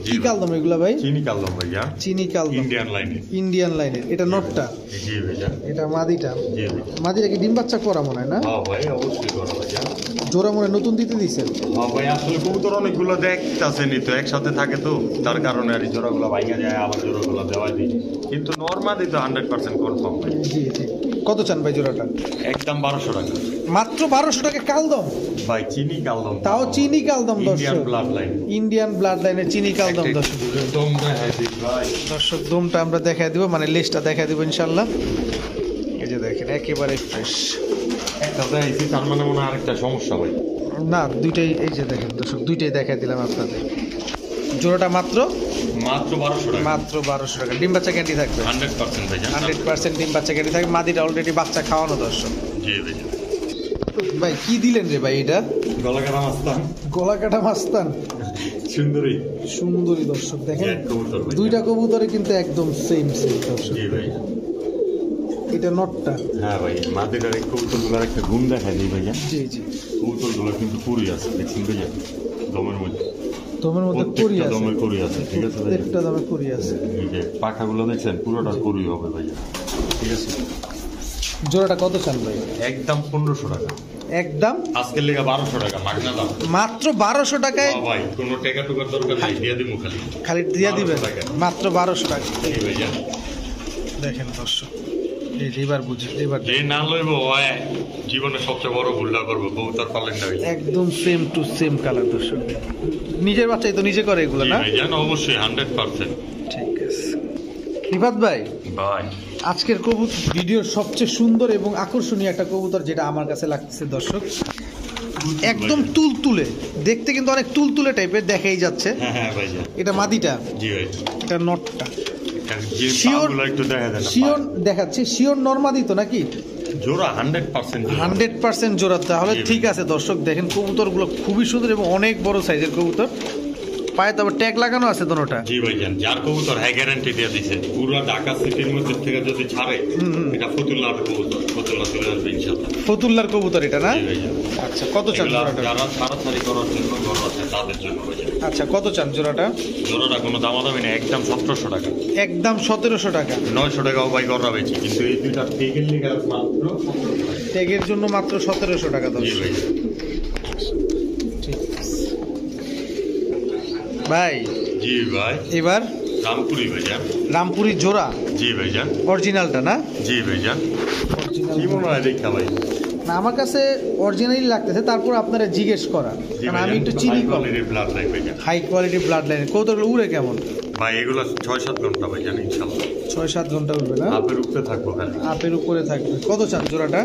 Speaker 2: কি কালদম এগুলা ভাই?
Speaker 1: চিনি কালদম ভাইয়া,
Speaker 2: চিনি কালদম,
Speaker 1: ইন্ডিয়ান লাইনে।
Speaker 2: ইন্ডিয়ান লাইনের। এটা নটটা,
Speaker 1: জি ভাইয়া।
Speaker 2: এটা মাদিটা।
Speaker 1: জি ভাই।
Speaker 2: মাদিটা কি ডিম বাচ্চা করা মনে হয় না?
Speaker 1: হ্যাঁ ভাই, অবশ্যই করা ভাইয়া।
Speaker 2: জোড়া মনে হয় নতুন দিতে দিছেন?
Speaker 1: হ্যাঁ ভাই, আসলে কবুতর অনেকগুলো দেখতেছেনই তো, একসাথে থাকে তো, তার কারণে আর এই জোড়াগুলো ভাইয়া যায়, আবার জোড়াগুলো দেওয়া দিই, কিন্তু নর্মালি তো 100% কনফার্ম ভাই।
Speaker 2: জি জি। কত চান ভাই জোড়াটা?
Speaker 1: একদম 1200 টাকা
Speaker 2: মাত্র 1200 টাকা কালদম
Speaker 1: ভাই। চিনি কালদম,
Speaker 2: তাও চিনি কালদম
Speaker 1: ইন্ডিয়ান
Speaker 2: দর্শক,
Speaker 1: ব্লাড লাইন।
Speaker 2: ইন্ডিয়ান ব্লাড লাইনের চিনি কালদম দর্শক।
Speaker 1: একদম দেখাই দিই ভাই।
Speaker 2: দর্শক দমটা আমরা দেখাই দিব, মানে লেজটা দেখাই দিব ইনশাল্লাহ। এই যে দেখেন একেবারে ফ্রেশ।
Speaker 1: একটা দেখাইছি, তার মানে মনে হয় আরেকটা সমস্যা ভাই।
Speaker 2: না দুইটাই, এই যে দেখেন দর্শক দুইটাই দেখাই দিলাম আপনাদের। জোড়াটা মাত্র
Speaker 1: 1200 টাকা।
Speaker 2: মাত্র 1200 টাকা। ডিম বাচ্চা ক্যান্ডি থাকবে
Speaker 1: 100% ভাই।
Speaker 2: 100% ডিম বাচ্চা ক্যান্ডি থাকবে। মাদিটা অলরেডি বাচ্চা খাওয়ানো দর্শক।
Speaker 1: জি ভাই।
Speaker 2: ভাই কি দিলেন রে ভাই এটা?
Speaker 1: গলাকাটা মাস্তান,
Speaker 2: গলা কাটা মাস্তান,
Speaker 1: সুন্দরী
Speaker 2: সুন্দরী দর্শক দেখেন।
Speaker 1: এক কবুতর ভাই।
Speaker 2: দুইটা কবুতরে কিন্তু একদম সেম সেম দর্শক।
Speaker 1: জি ভাই।
Speaker 2: এটা নটটা।
Speaker 1: হ্যাঁ ভাই, মাদিটার এই কবুতরগুলোর একটা গুণ দেখাই দিই ভাইয়া।
Speaker 2: জি জি।
Speaker 1: কবুতরগুলো কিন্তু কুড়ি আছে, দেখছেন ভাইয়া, দমের মধ্যে।
Speaker 2: দমের মধ্যে করি
Speaker 1: প্রত্যেকটা
Speaker 2: আছে,
Speaker 1: দমে কুড়ি আছে, ঠিক আছে ভাইয়া।
Speaker 2: প্রত্যেকটা দমে করি আছে।
Speaker 1: এই যে পাখাগুলো দেখছেন, পুরোটা কুড়ি হবে ভাইয়া, ঠিক আছে।
Speaker 2: জোড়াটা কত চান ভাই?
Speaker 1: একদম 1500 টাকা।
Speaker 2: একদম
Speaker 1: আজকের লেগে 1200 টাকা মাগনা দাম।
Speaker 2: মাত্র 1200 টাকায়
Speaker 1: হ্যাঁ ভাই, কোনো টাকা টুকার দরকার নেই, দিয়ে দিমু খালি।
Speaker 2: খালি দিয়া দিবেন
Speaker 1: 1200 টাকা।
Speaker 2: মাত্র 1200 টাকা।
Speaker 1: জি ভাইয়া।
Speaker 2: দেখেন দর্শক, এই যে এবার বুঝি, এবার
Speaker 1: যে না লইব ওই জীবনে সবচেয়ে বড় ভুলটা করবো, কবুতর পালেন না ভাইয়া।
Speaker 2: একদম সেম টু সেম কালার দর্শক। নিজের বাচ্চাই তো নিজে করে এগুলো
Speaker 1: জি
Speaker 2: না?
Speaker 1: ভাইয়া, অবশ্যই 100%।
Speaker 2: ঠিক আছে রিফাত ভাই,
Speaker 1: ভাই
Speaker 2: আজকের কবুতর ভিডিওর সবচেয়ে সুন্দর এবং আকর্ষণীয় একটা কবুতর যেটা আমার কাছে লাগতেছে দর্শক, একদম তুলতুলে দেখতে, কিন্তু অনেক তুলতুলে টাইপের দেখাই যাচ্ছে।
Speaker 1: হ্যাঁ হ্যাঁ ভাইয়া।
Speaker 2: এটা মাদিটা,
Speaker 1: জি ভাই।
Speaker 2: এটা নটটা।
Speaker 1: যে
Speaker 2: শিওর,
Speaker 1: পাগুলো একটু দেখা দেন না,
Speaker 2: শিওর দেখাচ্ছে, শিওর নরমাদি তো নাকি?
Speaker 1: জোড়া 100% জোড়া।
Speaker 2: 100% জোড়া, তাহলে
Speaker 1: জি,
Speaker 2: ঠিক আছে দর্শক। দেখেন কবুতরগুলো খুবই সুন্দর এবং অনেক বড় সাইজের কবুতর। পায়ে তো আবার ট্যাগ লাগানো আছে দোনোটা।
Speaker 1: জি ভাইজান, যার কবুতর হ্যাঁ গ্যারান্টি দিয়ে দিছে, পুরো ঢাকা সিটির মধ্যে থেকে যদি ছাড়ে, এটা ফতুল্লার কবুতর, ফতুল্লা চলে আসবে ইনশাআল্লাহ।
Speaker 2: ফতুল্লার কবুতর এটা না?
Speaker 1: জি ভাইজান।
Speaker 2: আচ্ছা কত চান
Speaker 1: এগুলা
Speaker 2: জোড়াটা?
Speaker 1: যারা ছাড়াছাড়ি করার জন্য ঘর আছে তাদের জন্য ভাইজান।
Speaker 2: আচ্ছা কত চান জোড়াটা?
Speaker 1: জোড়াটা কোনো দামাদামি নেই, একদম 1700 টাকা।
Speaker 2: একদম 1700 টাকা।
Speaker 1: 900 টাকাও ভাই করা হয়েছে, কিন্তু এই দুইটা টেকের লিগে মাত্র 1700 টাকা।
Speaker 2: ট্যাগের জন্য মাত্র 1700 টাকা
Speaker 1: জি
Speaker 2: দর্শক।
Speaker 1: ভাই।
Speaker 2: ঠিক আছে ভাই।
Speaker 1: জি ভাই।
Speaker 2: এবার
Speaker 1: রামপুরি ভাইজান।
Speaker 2: রামপুরি জোড়া
Speaker 1: জি ভাইজান।
Speaker 2: অরিজিনালটা না?
Speaker 1: জি ভাইজান।
Speaker 2: অরিজিনাল
Speaker 1: কি মনে হয় দেখা ভাই?
Speaker 2: না, আমার কাছে অরিজিনালি লাগতেছে, তারপর আপনারা জিজ্ঞেস করা,
Speaker 1: জি
Speaker 2: কারণ আমি
Speaker 1: ভাইজান,
Speaker 2: একটু চিনি কম।
Speaker 1: কোয়ালিটির ব্লাড লাইন ভাইজান।
Speaker 2: হাই কোয়ালিটি ব্লাড লাইনের কৌতুকগুলো উড়ে কেমন?
Speaker 1: ভাই এগুলো 6-7 ঘন্টা ভাইজান ইনশাআল্লাহ।
Speaker 2: 6-7 ঘন্টা উঠবে না?
Speaker 1: আপের উপরে থাকবো খালি।
Speaker 2: আপের উপরে থাকবে। কত চান জোড়াটা?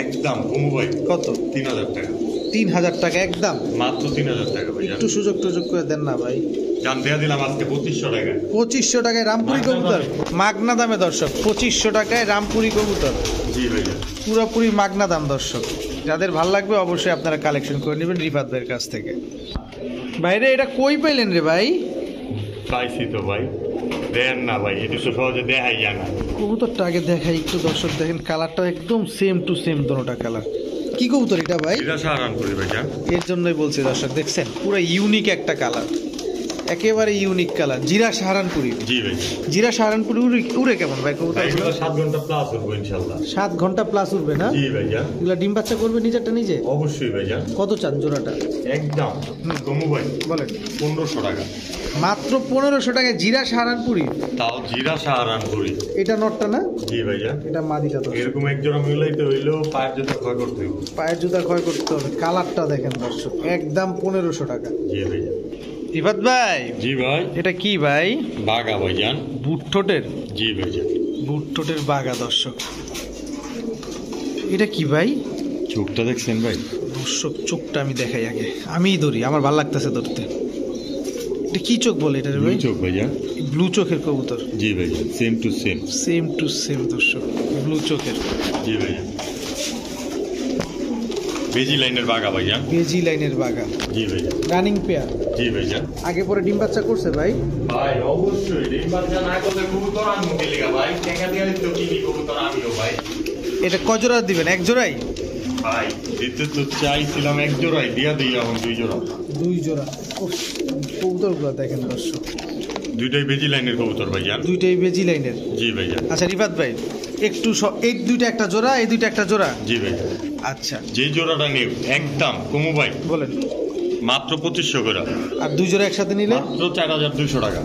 Speaker 1: একদম কমু ভাই,
Speaker 2: কত?
Speaker 1: 3000 টাকা।
Speaker 2: 3000 টাকা একদম?
Speaker 1: মাত্র 3000 টাকা ভাইজান।
Speaker 2: একটু সুযোগ টুযোগ করে দেন না ভাই।
Speaker 1: জান দেয়া দিলাম আজকে 2500 টাকা।
Speaker 2: 2500 টাকায় রামপুরি
Speaker 1: মাগনা
Speaker 2: কবুতর,
Speaker 1: দামে।
Speaker 2: মাগনা দামে দর্শক। 2500 টাকায় রামপুরি কবুতর,
Speaker 1: জি ভাইজান।
Speaker 2: পুরোপুরি মাগনা দাম দর্শক। যাদের ভাল লাগবে অবশ্যই আপনারা কালেকশন করে নেবেন রিফাত ভাইয়ের কাছ থেকে। ভাইরে এটা কই পাইলেন রে ভাই?
Speaker 1: পাইছি তো ভাই, দেন না ভাই, এটা তো সহজে দেখাই যায় না।
Speaker 2: কবুতরটা আগে দেখাই একটু দর্শক। দেখেন কালারটা একদম সেম টু সেম দোনোটা কালার। কি কবুতর এটা ভাই?
Speaker 1: এটা সাহারান করি ভাইজান।
Speaker 2: এর জন্যই বলছি দর্শক, দেখছেন পুরো ইউনিক একটা কালার, একেবারে ইউনিক কালার। জিরা সাহারানপুরি।
Speaker 1: জি ভাইজান।
Speaker 2: জিরা সাহারানপুরি উড়ে কেমন ভাই
Speaker 1: ভাই
Speaker 2: কবুতর?
Speaker 1: এগুলো 7 ঘন্টা প্লাস হবে ইনশাআল্লাহ।
Speaker 2: 7 ঘন্টা প্লাস উঠবে না?
Speaker 1: জি ভাইজান।
Speaker 2: এগুলা ডিম বাচ্চা করবে নিজেরটা নিজে?
Speaker 1: অবশ্যই ভাইজান।
Speaker 2: কত চান জোড়াটা?
Speaker 1: একদম কমু ভাই,
Speaker 2: বলেন।
Speaker 1: 1500 টাকা।
Speaker 2: মাত্র 1500 টাকায় জিরা সাহারানপুরি।
Speaker 1: তাও জিরা সাহারান করি।
Speaker 2: এটা নটটা না?
Speaker 1: জি ভাইজান।
Speaker 2: এটা মাদিটা তো।
Speaker 1: এরকম এক জোড়া মিলাইতে হইলেও পায়ের জুতা ক্ষয় করতে হবে।
Speaker 2: পায়ের জুতা ক্ষয় করতে হবে। কালারটা দেখেন দর্শক, একদম 1500 টাকা।
Speaker 1: জি ভাইজান।
Speaker 2: রিফাত ভাই
Speaker 1: জি ভাই।
Speaker 2: এটা কি ভাই?
Speaker 1: বাগা ভাইজান।
Speaker 2: বুট ঠোঁটের?
Speaker 1: জি ভাইজান।
Speaker 2: বুট ঠোঁটের বাগা দর্শক। এটা কি ভাই?
Speaker 1: চোখটা দেখছেন ভাই?
Speaker 2: দর্শক চোখটা আমি দেখাই আগে, আমিই ধরি, আমার ভালো লাগতেছে ধরতে। এটা কি চোখ বলে এটা রে ভাই?
Speaker 1: চোখ ভাইজান।
Speaker 2: ব্লু চোখের কবুতর।
Speaker 1: জি ভাইজান, same to same.
Speaker 2: Same to same দর্শক, ব্লু চোখের।
Speaker 1: জি ভাইজান। বেজি লাইনের বাগা ভাইজান।
Speaker 2: বেজি লাইনের বাগা।
Speaker 1: জি ভাইজান।
Speaker 2: Running pair.
Speaker 1: জি ভাইজান।
Speaker 2: আগে পরে ডিম বাচ্চা করছে ভাই?
Speaker 1: ভাই অবশ্যই ডিম বাচ্চা না করলে কবুতর আনবো কে লিগা ভাই? টাকা দিয়ে তো কিনি কবুতর আমিও ভাই।
Speaker 2: এটা কয় জোড়া দিবেন? এক জোড়াই?
Speaker 1: ভাই দিতে তো চাইছিলাম এক জোড়াই দিয়া দিই এখন 2 জোড়া।
Speaker 2: 2 জোড়া কবুতরগুলো দেখেন দর্শক,
Speaker 1: দুইটাই বেজি লাইনের কবুতর ভাইজান।
Speaker 2: দুইটাই বেজি লাইনের।
Speaker 1: জি ভাইজান।
Speaker 2: আচ্ছা রিফাত ভাই একটু এই দুইটা একটা জোড়া, এই দুইটা একটা জোড়া।
Speaker 1: জি ভাইজান।
Speaker 2: আচ্ছা
Speaker 1: যে জোড়াটা নেব একদম কমু ভাই
Speaker 2: বলেন।
Speaker 1: মাত্র 2500 করে।
Speaker 2: আর 2 জোড়া একসাথে নিলে
Speaker 1: মাত্র 4200 টাকা।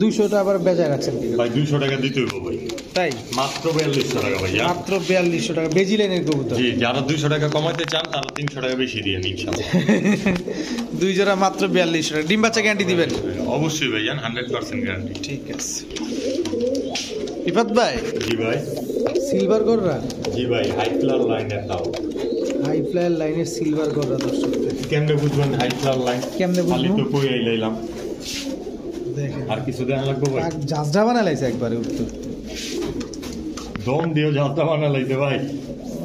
Speaker 2: 200টা আবার বেজায় রাখছেন কি
Speaker 1: ভাই 200 টাকা দিতে হইব ভাই।
Speaker 2: তাই
Speaker 1: মাত্র 4200 টাকা ভাইজান।
Speaker 2: মাত্র 4200 টাকা বেজি লাইনের কবুতর।
Speaker 1: জি, যারা 200 টাকা কমাতে চান তারা 300 টাকা বেশি দিয়ে নিন ইনশাআল্লাহ।
Speaker 2: 2 জোড়া মাত্র 4200 টাকা। ডিম বাচ্চা গ্যারান্টি দিবেন?
Speaker 1: অবশ্যই ভাইজান, 100% গ্যারান্টি।
Speaker 2: ঠিক আছে। রিফাত ভাই।
Speaker 1: জি ভাই।
Speaker 2: সিলভার গররা?
Speaker 1: জি ভাই, হাই ফ্লাওয়ার লাইনের দাও।
Speaker 2: হাই ফ্লায়ার লাইনের সিলভার গররা দর্শক।
Speaker 1: কেমনে বুঝবেন হাই ফ্লাওয়ার লাইন?
Speaker 2: কেমনে বুঝবো?
Speaker 1: খালি তো কই আইলাম।
Speaker 2: দেখেন
Speaker 1: আর কিছু দেন লাগবে ভাই?
Speaker 2: জাজরা বানাইছে একবারে উত্তর।
Speaker 1: দম দিও যাত্রা বানা লাইতে ভাই।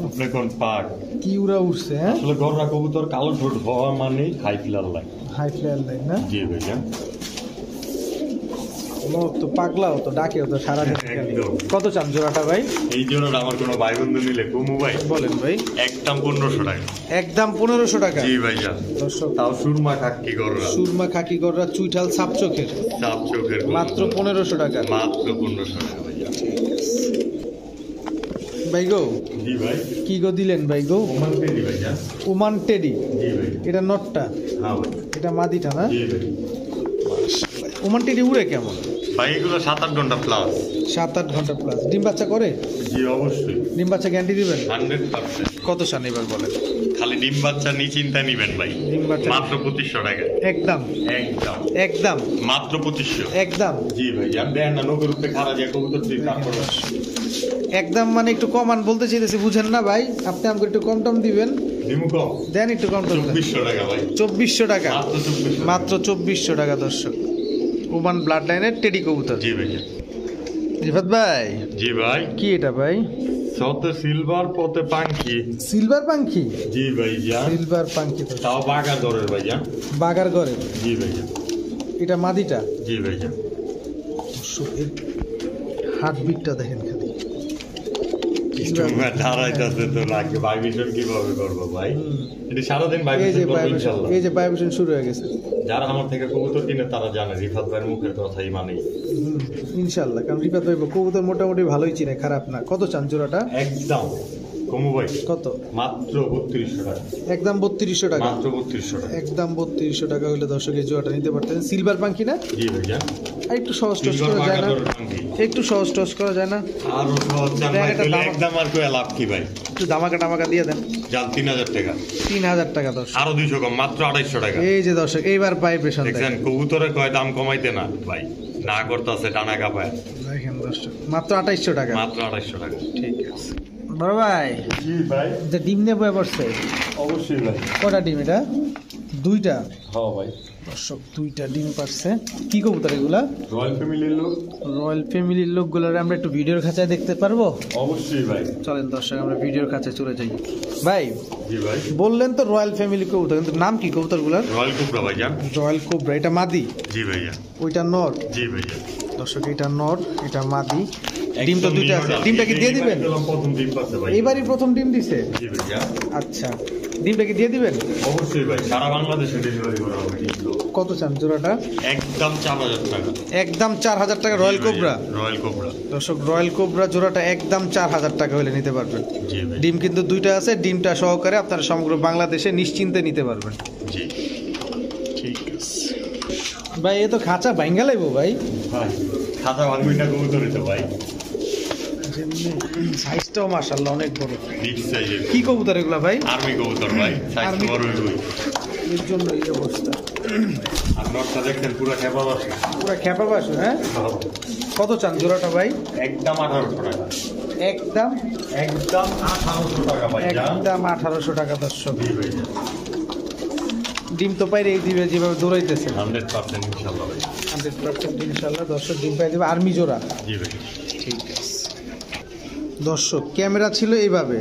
Speaker 1: আপনি কোন পাক
Speaker 2: কি উড়া উঠছে হ্যাঁ?
Speaker 1: আসলে গররা কবুতর কালো ঠোঁট হওয়া মানে high flower line.
Speaker 2: High flyer line না?
Speaker 1: জি ভাইজান।
Speaker 2: তো পাগলা হতো, ডাকে হতো সারা দিন।
Speaker 1: একদম।
Speaker 2: কত চান জোড়াটা ভাই?
Speaker 1: এই জোড়াটা আমার কোনো ভাই বন্ধু নিলে কমু ভাই?
Speaker 2: বলেন ভাই।
Speaker 1: একদম 1500 টাকা।
Speaker 2: একদম 1500 টাকা।
Speaker 1: জি ভাইজান।
Speaker 2: দর্শক
Speaker 1: তাও সুরমা খাকি গররা।
Speaker 2: সুরমা খাকি গররা চুইঠাল সাপ চোখের
Speaker 1: সাপ চোখের
Speaker 2: মাত্র 1500 টাকা।
Speaker 1: মাত্র 1500 টাকা ভাইজান।
Speaker 2: ভাই গো।
Speaker 1: জি ভাই।
Speaker 2: কি গো দিলেন ভাই গো?
Speaker 1: ওমান পেডি ভাইজান।
Speaker 2: ওমান টেডি।
Speaker 1: জি ভাই।
Speaker 2: এটা নটটা,
Speaker 1: হ্যাঁ ভাই।
Speaker 2: এটা মাদিটা না?
Speaker 1: জি ভাই।
Speaker 2: ওমান টেডি উড়ে কেমন?
Speaker 1: ভাই এগুলো 7-8 ঘন্টা প্লাস।
Speaker 2: 7-8 ঘন্টা প্লাস। ডিম বাচ্চা করে?
Speaker 1: জি অবশ্যই।
Speaker 2: ডিম বাচ্চা গ্যারান্টি দিবেন?
Speaker 1: 100%।
Speaker 2: কত চান এবার বলেন?
Speaker 1: খালি ডিম বাচ্চা নিশ্চিন্তা নিবেন ভাই।
Speaker 2: ডিম বাচ্চা
Speaker 1: মাত্র 2500 টাকা।
Speaker 2: একদম
Speaker 1: একদম।
Speaker 2: একদম
Speaker 1: মাত্র 2500।
Speaker 2: একদম
Speaker 1: জি ভাই, জান দেন না নগর রূপে খারা যায় কবুতর দিয়ে তারপর
Speaker 2: একদম মানে একটু কমান বলতে চাইতেছি, বুঝেন না ভাই? আপনি আমাকে একটু কম টম দিবেন।
Speaker 1: দিমু কম।
Speaker 2: দেন একটু কম টম।
Speaker 1: 2400 টাকা ভাই।
Speaker 2: 2400 টাকা।
Speaker 1: মাত্র 2400।
Speaker 2: মাত্র 2400 টাকা দর্শক। ওমান ব্লাড লাইনের টেডি কবুতর।
Speaker 1: জি ভাই।
Speaker 2: রিফাত ভাই
Speaker 1: জি ভাই।
Speaker 2: কি এটা ভাই?
Speaker 1: সতে সিলভার পতে পাঙ্কি।
Speaker 2: সিলভার পাঙ্খি?
Speaker 1: জি ভাই জান।
Speaker 2: সিলভার পাঙ্খি তো
Speaker 1: তাও বাগা দরের ভাই জান।
Speaker 2: বাগার ঘরে।
Speaker 1: জি ভাই জান।
Speaker 2: এটা মাদিটা।
Speaker 1: জি ভাই জান।
Speaker 2: হার্টবিটটা দেখেন খালি।
Speaker 1: তোমার দাঁড়াইতেছে তো লাগে ভাইব্রেশন কিভাবে করবো ভাই? এটা সারাদিন
Speaker 2: এই যে
Speaker 1: ভাইব্রেশন করবো
Speaker 2: ভাইব্রেশন,
Speaker 1: ইনশাআল্লাহ।
Speaker 2: এই যে ভাইব্রেশন শুরু হয়ে গেছে।
Speaker 1: যারা আমার থেকে কবুতর কিনে তারা জানে রিফাত ভাইয়ের মুখের কথাই মানে।
Speaker 2: ইনশাআল্লাহ, কারণ রিফাত ভাই কবুতর মোটামুটি ভালোই চিনে, খারাপ না। কত চান জোড়াটা?
Speaker 1: একদম কমু ভাই।
Speaker 2: কত?
Speaker 1: মাত্র 3200 টাকা।
Speaker 2: একদম 3200 টাকা।
Speaker 1: মাত্র 3200 টাকা।
Speaker 2: একদম 3200 টাকা হলে দর্শক এই জোড়াটা নিতে পারতেন। সিলভার পাঙ্কি না?
Speaker 1: জি ভাই জান।
Speaker 2: আর একটু সহজ টস
Speaker 1: সিলভার
Speaker 2: করা যায় না?
Speaker 1: বাগা দরের পাঙ্কি।
Speaker 2: একটু সহজ টস করা যায় না?
Speaker 1: আর সহজ জান ভাই,
Speaker 2: একটা
Speaker 1: তাহলে
Speaker 2: দাম-
Speaker 1: একদম আর কই লাভ কি ভাই?
Speaker 2: একটু ধামাকা টামাকা দিয়ে দেন।
Speaker 1: জান 3000 টাকা।
Speaker 2: 3000 টাকা দর্শক।
Speaker 1: আরো 200 কম, মাত্র 250 টাকা।
Speaker 2: এই যে দর্শক এইবার ভাইব্রেশন
Speaker 1: দেখছেন কবুতরে কয় দাম কমাইতে না ভাই, না করতেছে টানা কাপায়।
Speaker 2: দেখেন দর্শক, মাত্র 2800 টাকা।
Speaker 1: মাত্র 250 টাকা।
Speaker 2: ঠিক আছে বড় ভাই।
Speaker 1: জি ভাই।
Speaker 2: যে ডিম নেবো বসছে
Speaker 1: অবশ্যই ভাই।
Speaker 2: কটা ডিম এটা? 2টা।
Speaker 1: হ্যাঁ ভাই।
Speaker 2: দর্শক 2টা ডিম পারছে। কি কবুতর এগুলা?
Speaker 1: রয়্যাল ফ্যামিলির লোক।
Speaker 2: রয়্যাল ফ্যামিলির লোকগুলোর আমরা একটু ভিডিওর খাঁচায় দেখতে পারবো?
Speaker 1: অবশ্যই ভাই।
Speaker 2: চলেন দর্শক আমরা ভিডিওর কাছে চলে যাই। ভাই
Speaker 1: জি ভাই।
Speaker 2: বললেন তো রয়্যাল ফ্যামিলি কবুতর, কিন্তু নাম কি কবুতরগুলোর?
Speaker 1: রয়্যাল কোবরা ভাই জান।
Speaker 2: Royal cobra. এটা মাদি?
Speaker 1: জি ভাইয়া।
Speaker 2: ওইটা নর?
Speaker 1: জি ভাইয়া।
Speaker 2: দর্শক এটা নর, এটা মাদি। ডিম তো 2টা আছে। ডিমটা কি দিয়ে দিবেন?
Speaker 1: প্রথম ডিম পাচ্ছে ভাই।
Speaker 2: এইবারই প্রথম ডিম দিছে?
Speaker 1: জি ভাইয়া।
Speaker 2: আচ্ছা, ডিমটা কি দিয়ে দিবেন?
Speaker 1: অবশ্যই ভাই, সারা বাংলাদেশে ডেলিভারি করা হবে কিন্তু।
Speaker 2: কত চান জোড়াটা?
Speaker 1: একদম 4000 টাকা।
Speaker 2: একদম 4000 টাকা রয়্যাল কোবরা।
Speaker 1: Royal cobra.
Speaker 2: দর্শক রয়্যাল কোবরা জোড়াটা একদম 4000 টাকা হলে নিতে পারবেন।
Speaker 1: জি ভাই।
Speaker 2: ডিম কিন্তু 2টা আছে, ডিমটা সহকারে আপনারা সমগ্র বাংলাদেশে নিশ্চিন্তে নিতে পারবেন।
Speaker 1: জি।
Speaker 2: ঠিক আছে ভাই, এ তো খাঁচা ভাঙ্গা লাগবো ভাই।
Speaker 1: ভাই খাতা ভাঙবি না কবুতরই তো ভাই।
Speaker 2: সাইজটাও মাশাআল্লাহ অনেক বড়।
Speaker 1: বিগ সাইজের।
Speaker 2: কি কবুতর এগুলা ভাই?
Speaker 1: আর্মি কবুতর ভাই, সাইজ
Speaker 2: আর্মি
Speaker 1: বড় হইবই।
Speaker 2: এর জন্য এই অবস্থা।
Speaker 1: আর নটটা দেখেন পুরো খেপা বাসে।
Speaker 2: পুরো খেপা বাসু। হ্যাঁ, কত চান জোড়াটা ভাই?
Speaker 1: একদম 1800 টাকা।
Speaker 2: একদম
Speaker 1: একদম 1800 টাকা ভাই জান।
Speaker 2: একদম 1800 টাকা দর্শক।
Speaker 1: জি ভাই।
Speaker 2: ডিম তো পাইরে এই দিবে যেভাবে দৌড়াইতেছে।
Speaker 1: 100% ইনশাআল্লাহ ভাই।
Speaker 2: 100% ইনশাআল্লাহ দর্শক ডিম পাই দিবে আর্মি জোড়া।
Speaker 1: জি ভাই।
Speaker 2: ঠিক আছে দর্শক, ক্যামেরা ছিল এইভাবে,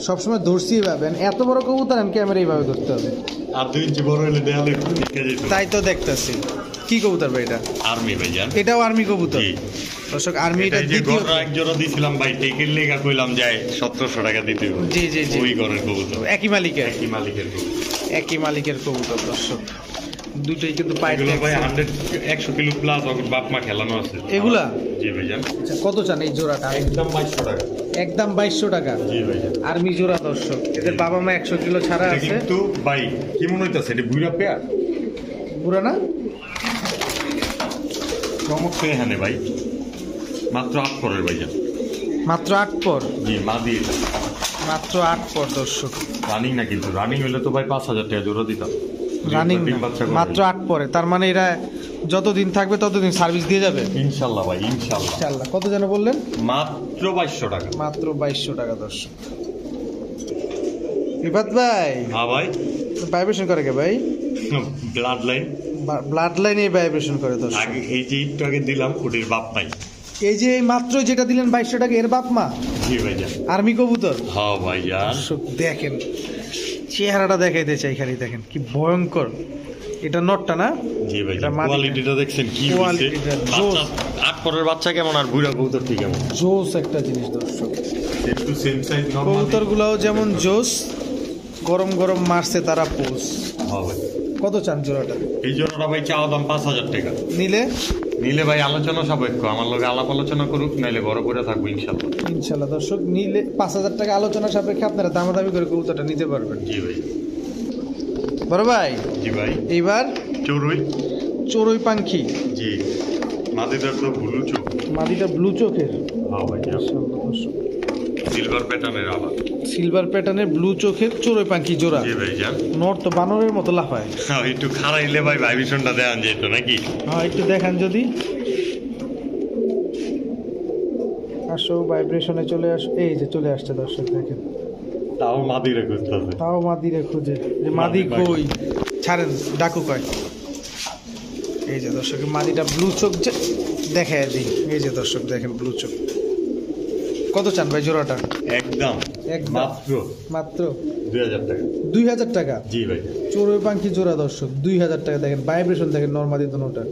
Speaker 2: সবসময় ধরছি এইভাবে। এত বড় কবুতর আমি ক্যামেরা এইভাবে ধরতে হবে।
Speaker 1: আর 2 ইঞ্চি বড় হলে দেয়ালে টিকে যেত।
Speaker 2: তাই তো দেখতেছি। কি কবুতর ভাই এটা?
Speaker 1: আর্মি ভাই জান।
Speaker 2: এটাও আর্মি কবুতর?
Speaker 1: জি।
Speaker 2: দর্শক আর্মি এটা
Speaker 1: এটা যে
Speaker 2: দ্বিতীয়
Speaker 1: গররা এক জোড়া দিছিলাম ভাই টেকের লেগা কইলাম যায় 1700 টাকা দিতে হবে।
Speaker 2: জি জি জি
Speaker 1: ওই ঘরের কবুতর
Speaker 2: একই মালিকের
Speaker 1: একই মালিকের কবুতর।
Speaker 2: একই মালিকের কবুতর দর্শক দুটোই কিন্তু পাইট
Speaker 1: এগুলো ভাই 100 কিলো প্লাস বাপ মা খেলানো আছে
Speaker 2: এগুলা
Speaker 1: জি ভাইজান।
Speaker 2: আচ্ছা কত চান এই জোড়াটা
Speaker 1: একদম 2200 টাকা।
Speaker 2: একদম 2200 টাকা
Speaker 1: জি ভাইজান।
Speaker 2: আর্মি জোড়া দর্শক এদের বাবা মা 100 কিলো ছাড়া
Speaker 1: এটা
Speaker 2: আছে
Speaker 1: কিন্তু ভাই কি মনে হইতাছে এটা বুইরা পেয়ার
Speaker 2: পুরো না
Speaker 1: চমক পেয়ে হানে ভাই মাত্র 8 পরের ভাইজান।
Speaker 2: মাত্র 8 পর
Speaker 1: জি মা দিয়ে
Speaker 2: মাত্র 8 পর দর্শক
Speaker 1: রানিং না কিন্তু রানিং হইলে তো ভাই 5000 টাকা জোড়া দিতাম।
Speaker 2: রানিং
Speaker 1: ডিম বাচ্চা করে
Speaker 2: মাত্র 8 পরে তার মানে এরা যতদিন থাকবে ততদিন সার্ভিস দিয়ে যাবে
Speaker 1: ইনশাআল্লাহ ভাই ইনশাআল্লাহ।
Speaker 2: ইনশাআল্লাহ কত যেন বললেন
Speaker 1: মাত্র 2200 টাকা।
Speaker 2: মাত্র 2200 টাকা দর্শক রিফাত ভাই
Speaker 1: হ্যাঁ ভাই
Speaker 2: ভাইব্রেশন করে কে ভাই
Speaker 1: ব্লাড লাইন
Speaker 2: ব্লাড লাইনে ভাইব্রেশন করে দর্শক
Speaker 1: আগে এই যে একটু আগে দিলাম ওটির বাপ নাই।
Speaker 2: এই যে এই মাত্র যেটা দিলেন 2200 টাকা এর বাপ মা
Speaker 1: জি ভাইজান।
Speaker 2: আর্মি কবুতর
Speaker 1: হ্যাঁ ভাইজান।
Speaker 2: দর্শক দেখেন চেহারাটা দেখাইতে চাই খালি দেখেন কি ভয়ঙ্কর এটা নটটা না
Speaker 1: জি
Speaker 2: এটা
Speaker 1: ভাইজান
Speaker 2: মাটিটা।
Speaker 1: কোয়ালিটিটা দেখছেন কি হইছে
Speaker 2: কোয়ালিটিটা
Speaker 1: বাচ্চা 8 পরের বাচ্চা কেমন আর বুড়া কবুতর ঠিক কেমন
Speaker 2: জোস একটা জিনিস দর্শক
Speaker 1: একটু সেম সাইজ নরমাল।
Speaker 2: কবুতর গুলাও যেমন জোস গরম গরম মারছে তারা পোষ
Speaker 1: হ্যাঁ ভাই
Speaker 2: কত চান জোড়াটা
Speaker 1: এই জোড়াটা ভাই চাওয়া দাম 5000 টাকা।
Speaker 2: নিলে
Speaker 1: নিলে ভাই আলোচনা সাপেক্ষ আমার লগে আলাপ আলোচনা করুক নাইলে বড় করে থাকবো ইনশাআল্লাহ।
Speaker 2: ইনশাল্লাহ দর্শক নিলে 5000 টাকা আলোচনা সাপেক্ষে আপনারা দামাদামি করে কবুতরটা নিতে পারবেন
Speaker 1: জি ভাই।
Speaker 2: বড় ভাই
Speaker 1: জি ভাই
Speaker 2: এইবার
Speaker 1: চড়ুই
Speaker 2: চড়ুই পাখি
Speaker 1: জি মাদিদার তো ব্লু চোখ।
Speaker 2: মাদিটা ব্লু চোখের
Speaker 1: হ্যাঁ ভাই সিলভার প্যাটার্নের আবার
Speaker 2: সিলভার প্যাটার্নের ব্লু চোখের চড়ুই পাখি জোড়া
Speaker 1: জি ভাই জান।
Speaker 2: নর তো বানরের মতো লাফায়
Speaker 1: হ্যাঁ একটু খারাইলে ভাই ভাইব্রেশনটা দেওয়া যেত নাকি।
Speaker 2: হ্যাঁ একটু দেখান যদি আসো ভাইব্রেশনে চলে আসো এই যে চলে আসছে দর্শক দেখেন
Speaker 1: তাও মাদিরে খুঁজতে হবে।
Speaker 2: তাও মাদিরে খুঁজে যে মাদি
Speaker 1: মাদি
Speaker 2: কই ছাড়েন ডাকু কয় এই যে দর্শক মাদিটা ব্লু চোখ যে দেখায় দিই এই যে দর্শক দেখেন ব্লু চোখ কত চান ভাই জোড়াটা
Speaker 1: একদম
Speaker 2: একদম।
Speaker 1: মাত্র
Speaker 2: মাত্র
Speaker 1: 2000 টাকা।
Speaker 2: 2000 টাকা
Speaker 1: জি ভাই
Speaker 2: চড়ুই পাখি জোড়া দর্শক 2000 টাকা দেখেন ভাইব্রেশন দেখেন নর্মাদি দুটোটা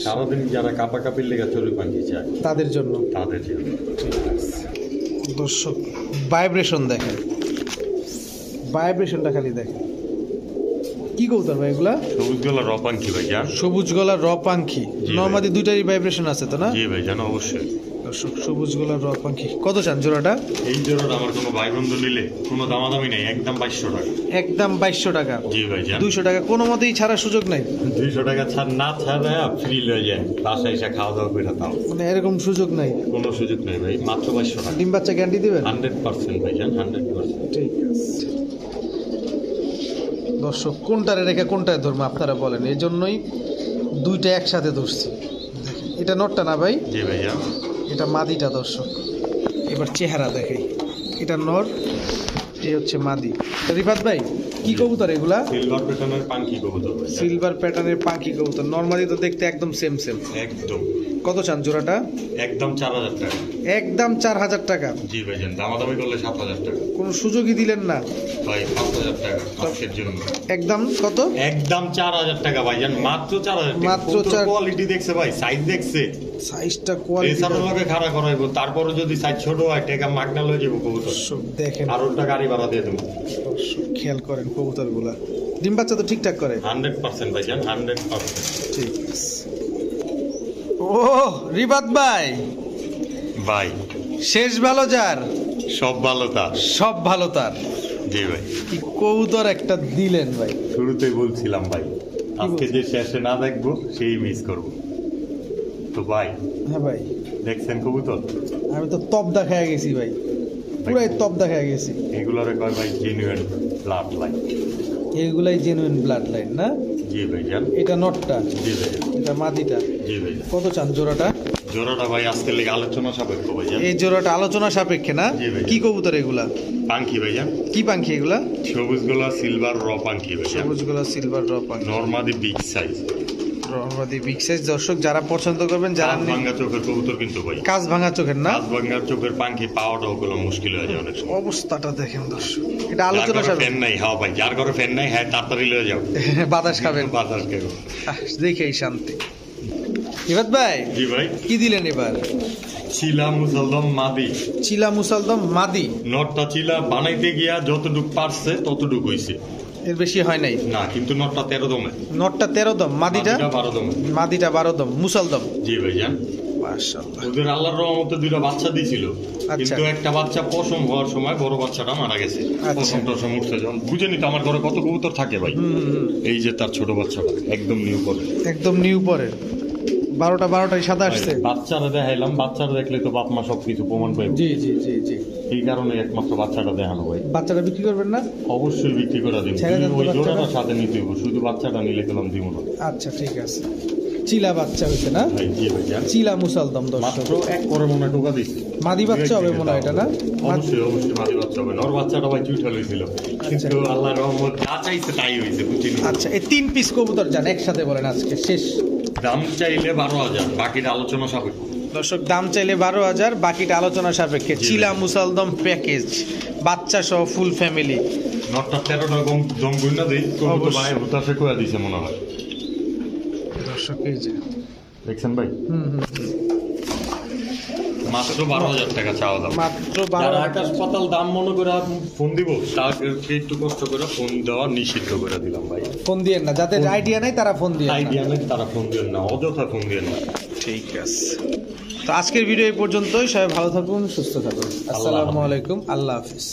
Speaker 1: সারাদিন যারা কাপা কাপির লেগে চড়ুই পাখি চায়
Speaker 2: তাদের জন্য
Speaker 1: তাদের জন্য
Speaker 2: দর্শক ভাইব্রেশন দেখেন ভাইব্রেশনটা খালি দেখেন কি কবুতর ভাই এগুলা
Speaker 1: সবুজ গলা রপাঙ্কি ভাই জান।
Speaker 2: সবুজ গলার র পাখি
Speaker 1: জি
Speaker 2: নর্মাদি দুইটারই ভাইব্রেশন আছে তো না
Speaker 1: জি ভাই জান অবশ্যই।
Speaker 2: দর্শক সবুজ গলার র পাখি কত চান জোড়াটা
Speaker 1: এই জোড়াটা আমার কোনো ভাই বন্ধু নিলে কোনো দামাদামি নেই একদম 2200 টাকা।
Speaker 2: একদম 2200 টাকা
Speaker 1: জি ভাই জান।
Speaker 2: 200 টাকা কোনো মতেই ছাড়ার সুযোগ নাই
Speaker 1: 200 টাকা ছাড় না ছাড়া ফ্রি লয়ে যায় বাসায় এসে খাওয়া দাওয়া করে তাও
Speaker 2: মানে এরকম সুযোগ নাই
Speaker 1: কোনো সুযোগ নেই ভাই মাত্র 2200 টাকা।
Speaker 2: ডিম বাচ্চা গ্যারান্টি দিবেন
Speaker 1: 100% ভাই জান 100%।
Speaker 2: ঠিক আছে দর্শক কোনটারে রেখে কোনটায় ধরবো আপনারা বলেন এই জন্যই দুইটা একসাথে ধরছি দেখেন, এটা নটটা না ভাই
Speaker 1: জি ভাই জান।
Speaker 2: এটা মাদিটা দর্শক এবার চেহারা দেখাই এটা নর এই হচ্ছে মাদি রিফাত ভাই কি কবুতর এগুলা
Speaker 1: সিলভার প্যাটার্নের পাঙ্কি কবুতর ভাই জান।
Speaker 2: সিলভার প্যাটার্নের পাখি কবুতর নরমালি তো দেখতে একদম সেম
Speaker 1: একদম
Speaker 2: কত চান জোড়াটা
Speaker 1: একদম 4000 টাকা।
Speaker 2: একদম 4000 টাকা
Speaker 1: জি ভাই জান দামাদামি করলে 7000 টাকা।
Speaker 2: কোনো সুযোগই দিলেন না
Speaker 1: ভাই 5000 টাকা আজকের জন্য
Speaker 2: একদম কত
Speaker 1: একদম 4000 টাকা ভাই জান মাত্র 4000 টাকা।
Speaker 2: মাত্র
Speaker 1: কবুতর
Speaker 2: 4
Speaker 1: কোয়ালিটি দেখছে ভাই সাইজ দেখছে
Speaker 2: সাইজটা কোয়ালিটি
Speaker 1: এছাড়াও লগে খাড়া করাইবো তারপরে যদি সাইজ ছোট হয় টাকা মাগনা লয়ে যাবো কবুতর
Speaker 2: দেখেন
Speaker 1: আর ওটা গাড়ি ভাড়া দিয়ে দেবো।
Speaker 2: দর্শক, খেয়াল করেন কবুতরগুলা ডিম বাচ্চা তো ঠিকঠাক করে
Speaker 1: 100% ভাই জান 100%।
Speaker 2: ঠিক আছে ও রিবাত ভাই
Speaker 1: ভাই
Speaker 2: শেষ ভালো যার
Speaker 1: সব ভালো তার।
Speaker 2: সব ভালো তার
Speaker 1: জি ভাই
Speaker 2: কি কবুতর একটা দিলেন ভাই
Speaker 1: শুরুতেই বলছিলাম ভাই আজকে যে শেষে না দেখবো সেই মিস করব। তো ভাই
Speaker 2: হ্যাঁ ভাই
Speaker 1: দেখছেন কবুতর
Speaker 2: আমি তো তপ দেখায় গেছি ভাই পুরাই তপ দেখায় গেছি
Speaker 1: এগুলোরে কয় ভাই জেনুইন ব্লাড লাইন।
Speaker 2: এইগুলাই জেনুইন ব্লাড লাইন না
Speaker 1: জি ভাই জান।
Speaker 2: এটা নটটা
Speaker 1: জি ভাই জান।
Speaker 2: এটা মাদিটা
Speaker 1: জি ভাই জান।
Speaker 2: কত চান জোড়াটা
Speaker 1: জোড়াটা ভাই আজকে লেগে আলোচনা সাপেক্ষ ভাই জান।
Speaker 2: এই জোড়াটা আলোচনা সাপেক্ষে না
Speaker 1: জি ভাই।
Speaker 2: কি কবুতর এগুলা
Speaker 1: পাঙ্কি ভাই জান।
Speaker 2: কি পাখি এগুলা
Speaker 1: সবুজ গোলা সিলভার র পাঙ্কি ভাই জান।
Speaker 2: সবুজ গোলা সিলভার র পাখি
Speaker 1: নরমাদি বিগ সাইজ
Speaker 2: রহমাদি বিগ সাইজ দর্শক যারা পছন্দ করবেন যারা
Speaker 1: কাজ ভাঙ্গা চোখের কবুতর কিন্তু ভাই
Speaker 2: কাজ ভাঙা চোখের না
Speaker 1: কাজ ভাঙ্গার চোখের পাঙ্কি পাওয়াটাও গুলো মুশকিল হয়ে যায় অনেক সময়।
Speaker 2: অবস্থাটা দেখেন দর্শক এটা
Speaker 1: যার
Speaker 2: আলোচনা
Speaker 1: ঘরে ফ্যান নাই হ্যাঁ ভাই যার ঘরে ফ্যান নাই হ্যাঁ তাড়াতাড়ি লয়ে যাও
Speaker 2: বাতাস খাবেন
Speaker 1: বাতাস খাবে।
Speaker 2: দেখেই শান্তি রিফাত ভাই
Speaker 1: জি ভাই,
Speaker 2: কি দিলেন এবার?
Speaker 1: চিলা মুসলদম মাদি।
Speaker 2: চিলা মুসালদম মাদি।
Speaker 1: নটটা চিলা বানাইতে গিয়া যতটুক পারছে ততটুক হইছে,
Speaker 2: এর বেশি হয় নাই
Speaker 1: না কিন্তু নটটা 13 দমে,
Speaker 2: নটটা 13 দম, মাদিটা
Speaker 1: 12 দমে।
Speaker 2: মাদিটা 12 দম মুসালদম।
Speaker 1: জি ভাই জান,
Speaker 2: মাশাআল্লাহ।
Speaker 1: ওদের আল্লাহর রহমতে দুইটা বাচ্চা দিছিল,
Speaker 2: আচ্ছা।
Speaker 1: কিন্তু একটা বাচ্চা পশম হওয়ার সময় বড় বাচ্চাটা মারা গেছে।
Speaker 2: আচ্ছা।
Speaker 1: পশম টসম উঠছে যখন বুঝে নিত আমার ঘরে কত কবুতর থাকে ভাই। এই যে তার ছোট বাচ্চাটা একদম নিউ করে,
Speaker 2: একদম নিউ পরে 12টাই সাদা আসছে।
Speaker 1: বাচ্চারা দেখাইলাম, বাচ্চারা দেখলে তো বাপ মা সবকিছু প্রমাণ পাইব।
Speaker 2: জি জি জি জি।
Speaker 1: এই কারণে একমাত্র বাচ্চাটা দেখানো ভাই।
Speaker 2: বাচ্চাটা বিক্রি করবেন না?
Speaker 1: অবশ্যই বিক্রি করে দিব,
Speaker 2: ছেড়ে দেন তো
Speaker 1: ওই জোড়াটা
Speaker 2: বাচ্চাটা।
Speaker 1: সাথে নিতে হইব, শুধু বাচ্চাটা নিলে গেলাম দিব না।
Speaker 2: আচ্ছা ঠিক আছে। চিলা বাচ্চা হইছে না?
Speaker 1: ভাই জি ভাই জান,
Speaker 2: চিলা মুসালদম দর্শক।
Speaker 1: মাত্র এক করে মনে হয় টোকা দিছি।
Speaker 2: মাদি বাচ্চা হবে মনে হয় এটা না?
Speaker 1: অবশ্যই অবশ্যই মাদি বাচ্চা হবে। নর বাচ্চাটা ভাই চুইঠাল হয়েছিল, কিন্তু আল্লাহর রহমত যা চাইছে তাই হয়েছে, বুঝিনি।
Speaker 2: আচ্ছা এই 3 পিস কবুতর যান একসাথে বলেন আজকে শেষ।
Speaker 1: দাম চাইলে 12,000, বাকিটা আলোচনা সাপেক্ষে।
Speaker 2: দর্শক দাম চাইলে 12,000, বাকিটা আলোচনা সাপেক্ষে।
Speaker 1: জি।
Speaker 2: চিলা মুসালদম প্যাকেজ, বাচ্চা সহ ফুল ফ্যামিলি।
Speaker 1: নটটা 13টা দম গুন্না দিই, কবুতর
Speaker 2: অবশ্যই।
Speaker 1: ভাই হুতাশে কয়া দিছে মনে হয়।
Speaker 2: দর্শক এই যে
Speaker 1: দেখছেন ভাই,
Speaker 2: হুম
Speaker 1: মাত্র 12,000 টাকা চাওয়া দাম।
Speaker 2: মাত্র
Speaker 1: যারা
Speaker 2: 12।
Speaker 1: আকাশ পাতাল দাম মনে করে ফোন দিব, তাদেরকে একটু কষ্ট করে ফোন দেওয়া নিষিদ্ধ করে দিলাম ভাই।
Speaker 2: ফোন দিয়েন না, যাদের আইডিয়া নাই তারা ফোন দিয়ে।
Speaker 1: আইডিয়া নেই তারা ফোন দিবেন না, অযথা ফোন দিবেন না।
Speaker 2: ঠিক আছে, তো আজকের ভিডিও এই পর্যন্তই। সবাই ভালো থাকুন, সুস্থ থাকুন। আসসালামু আলাইকুম, আল্লাহ হাফিজ।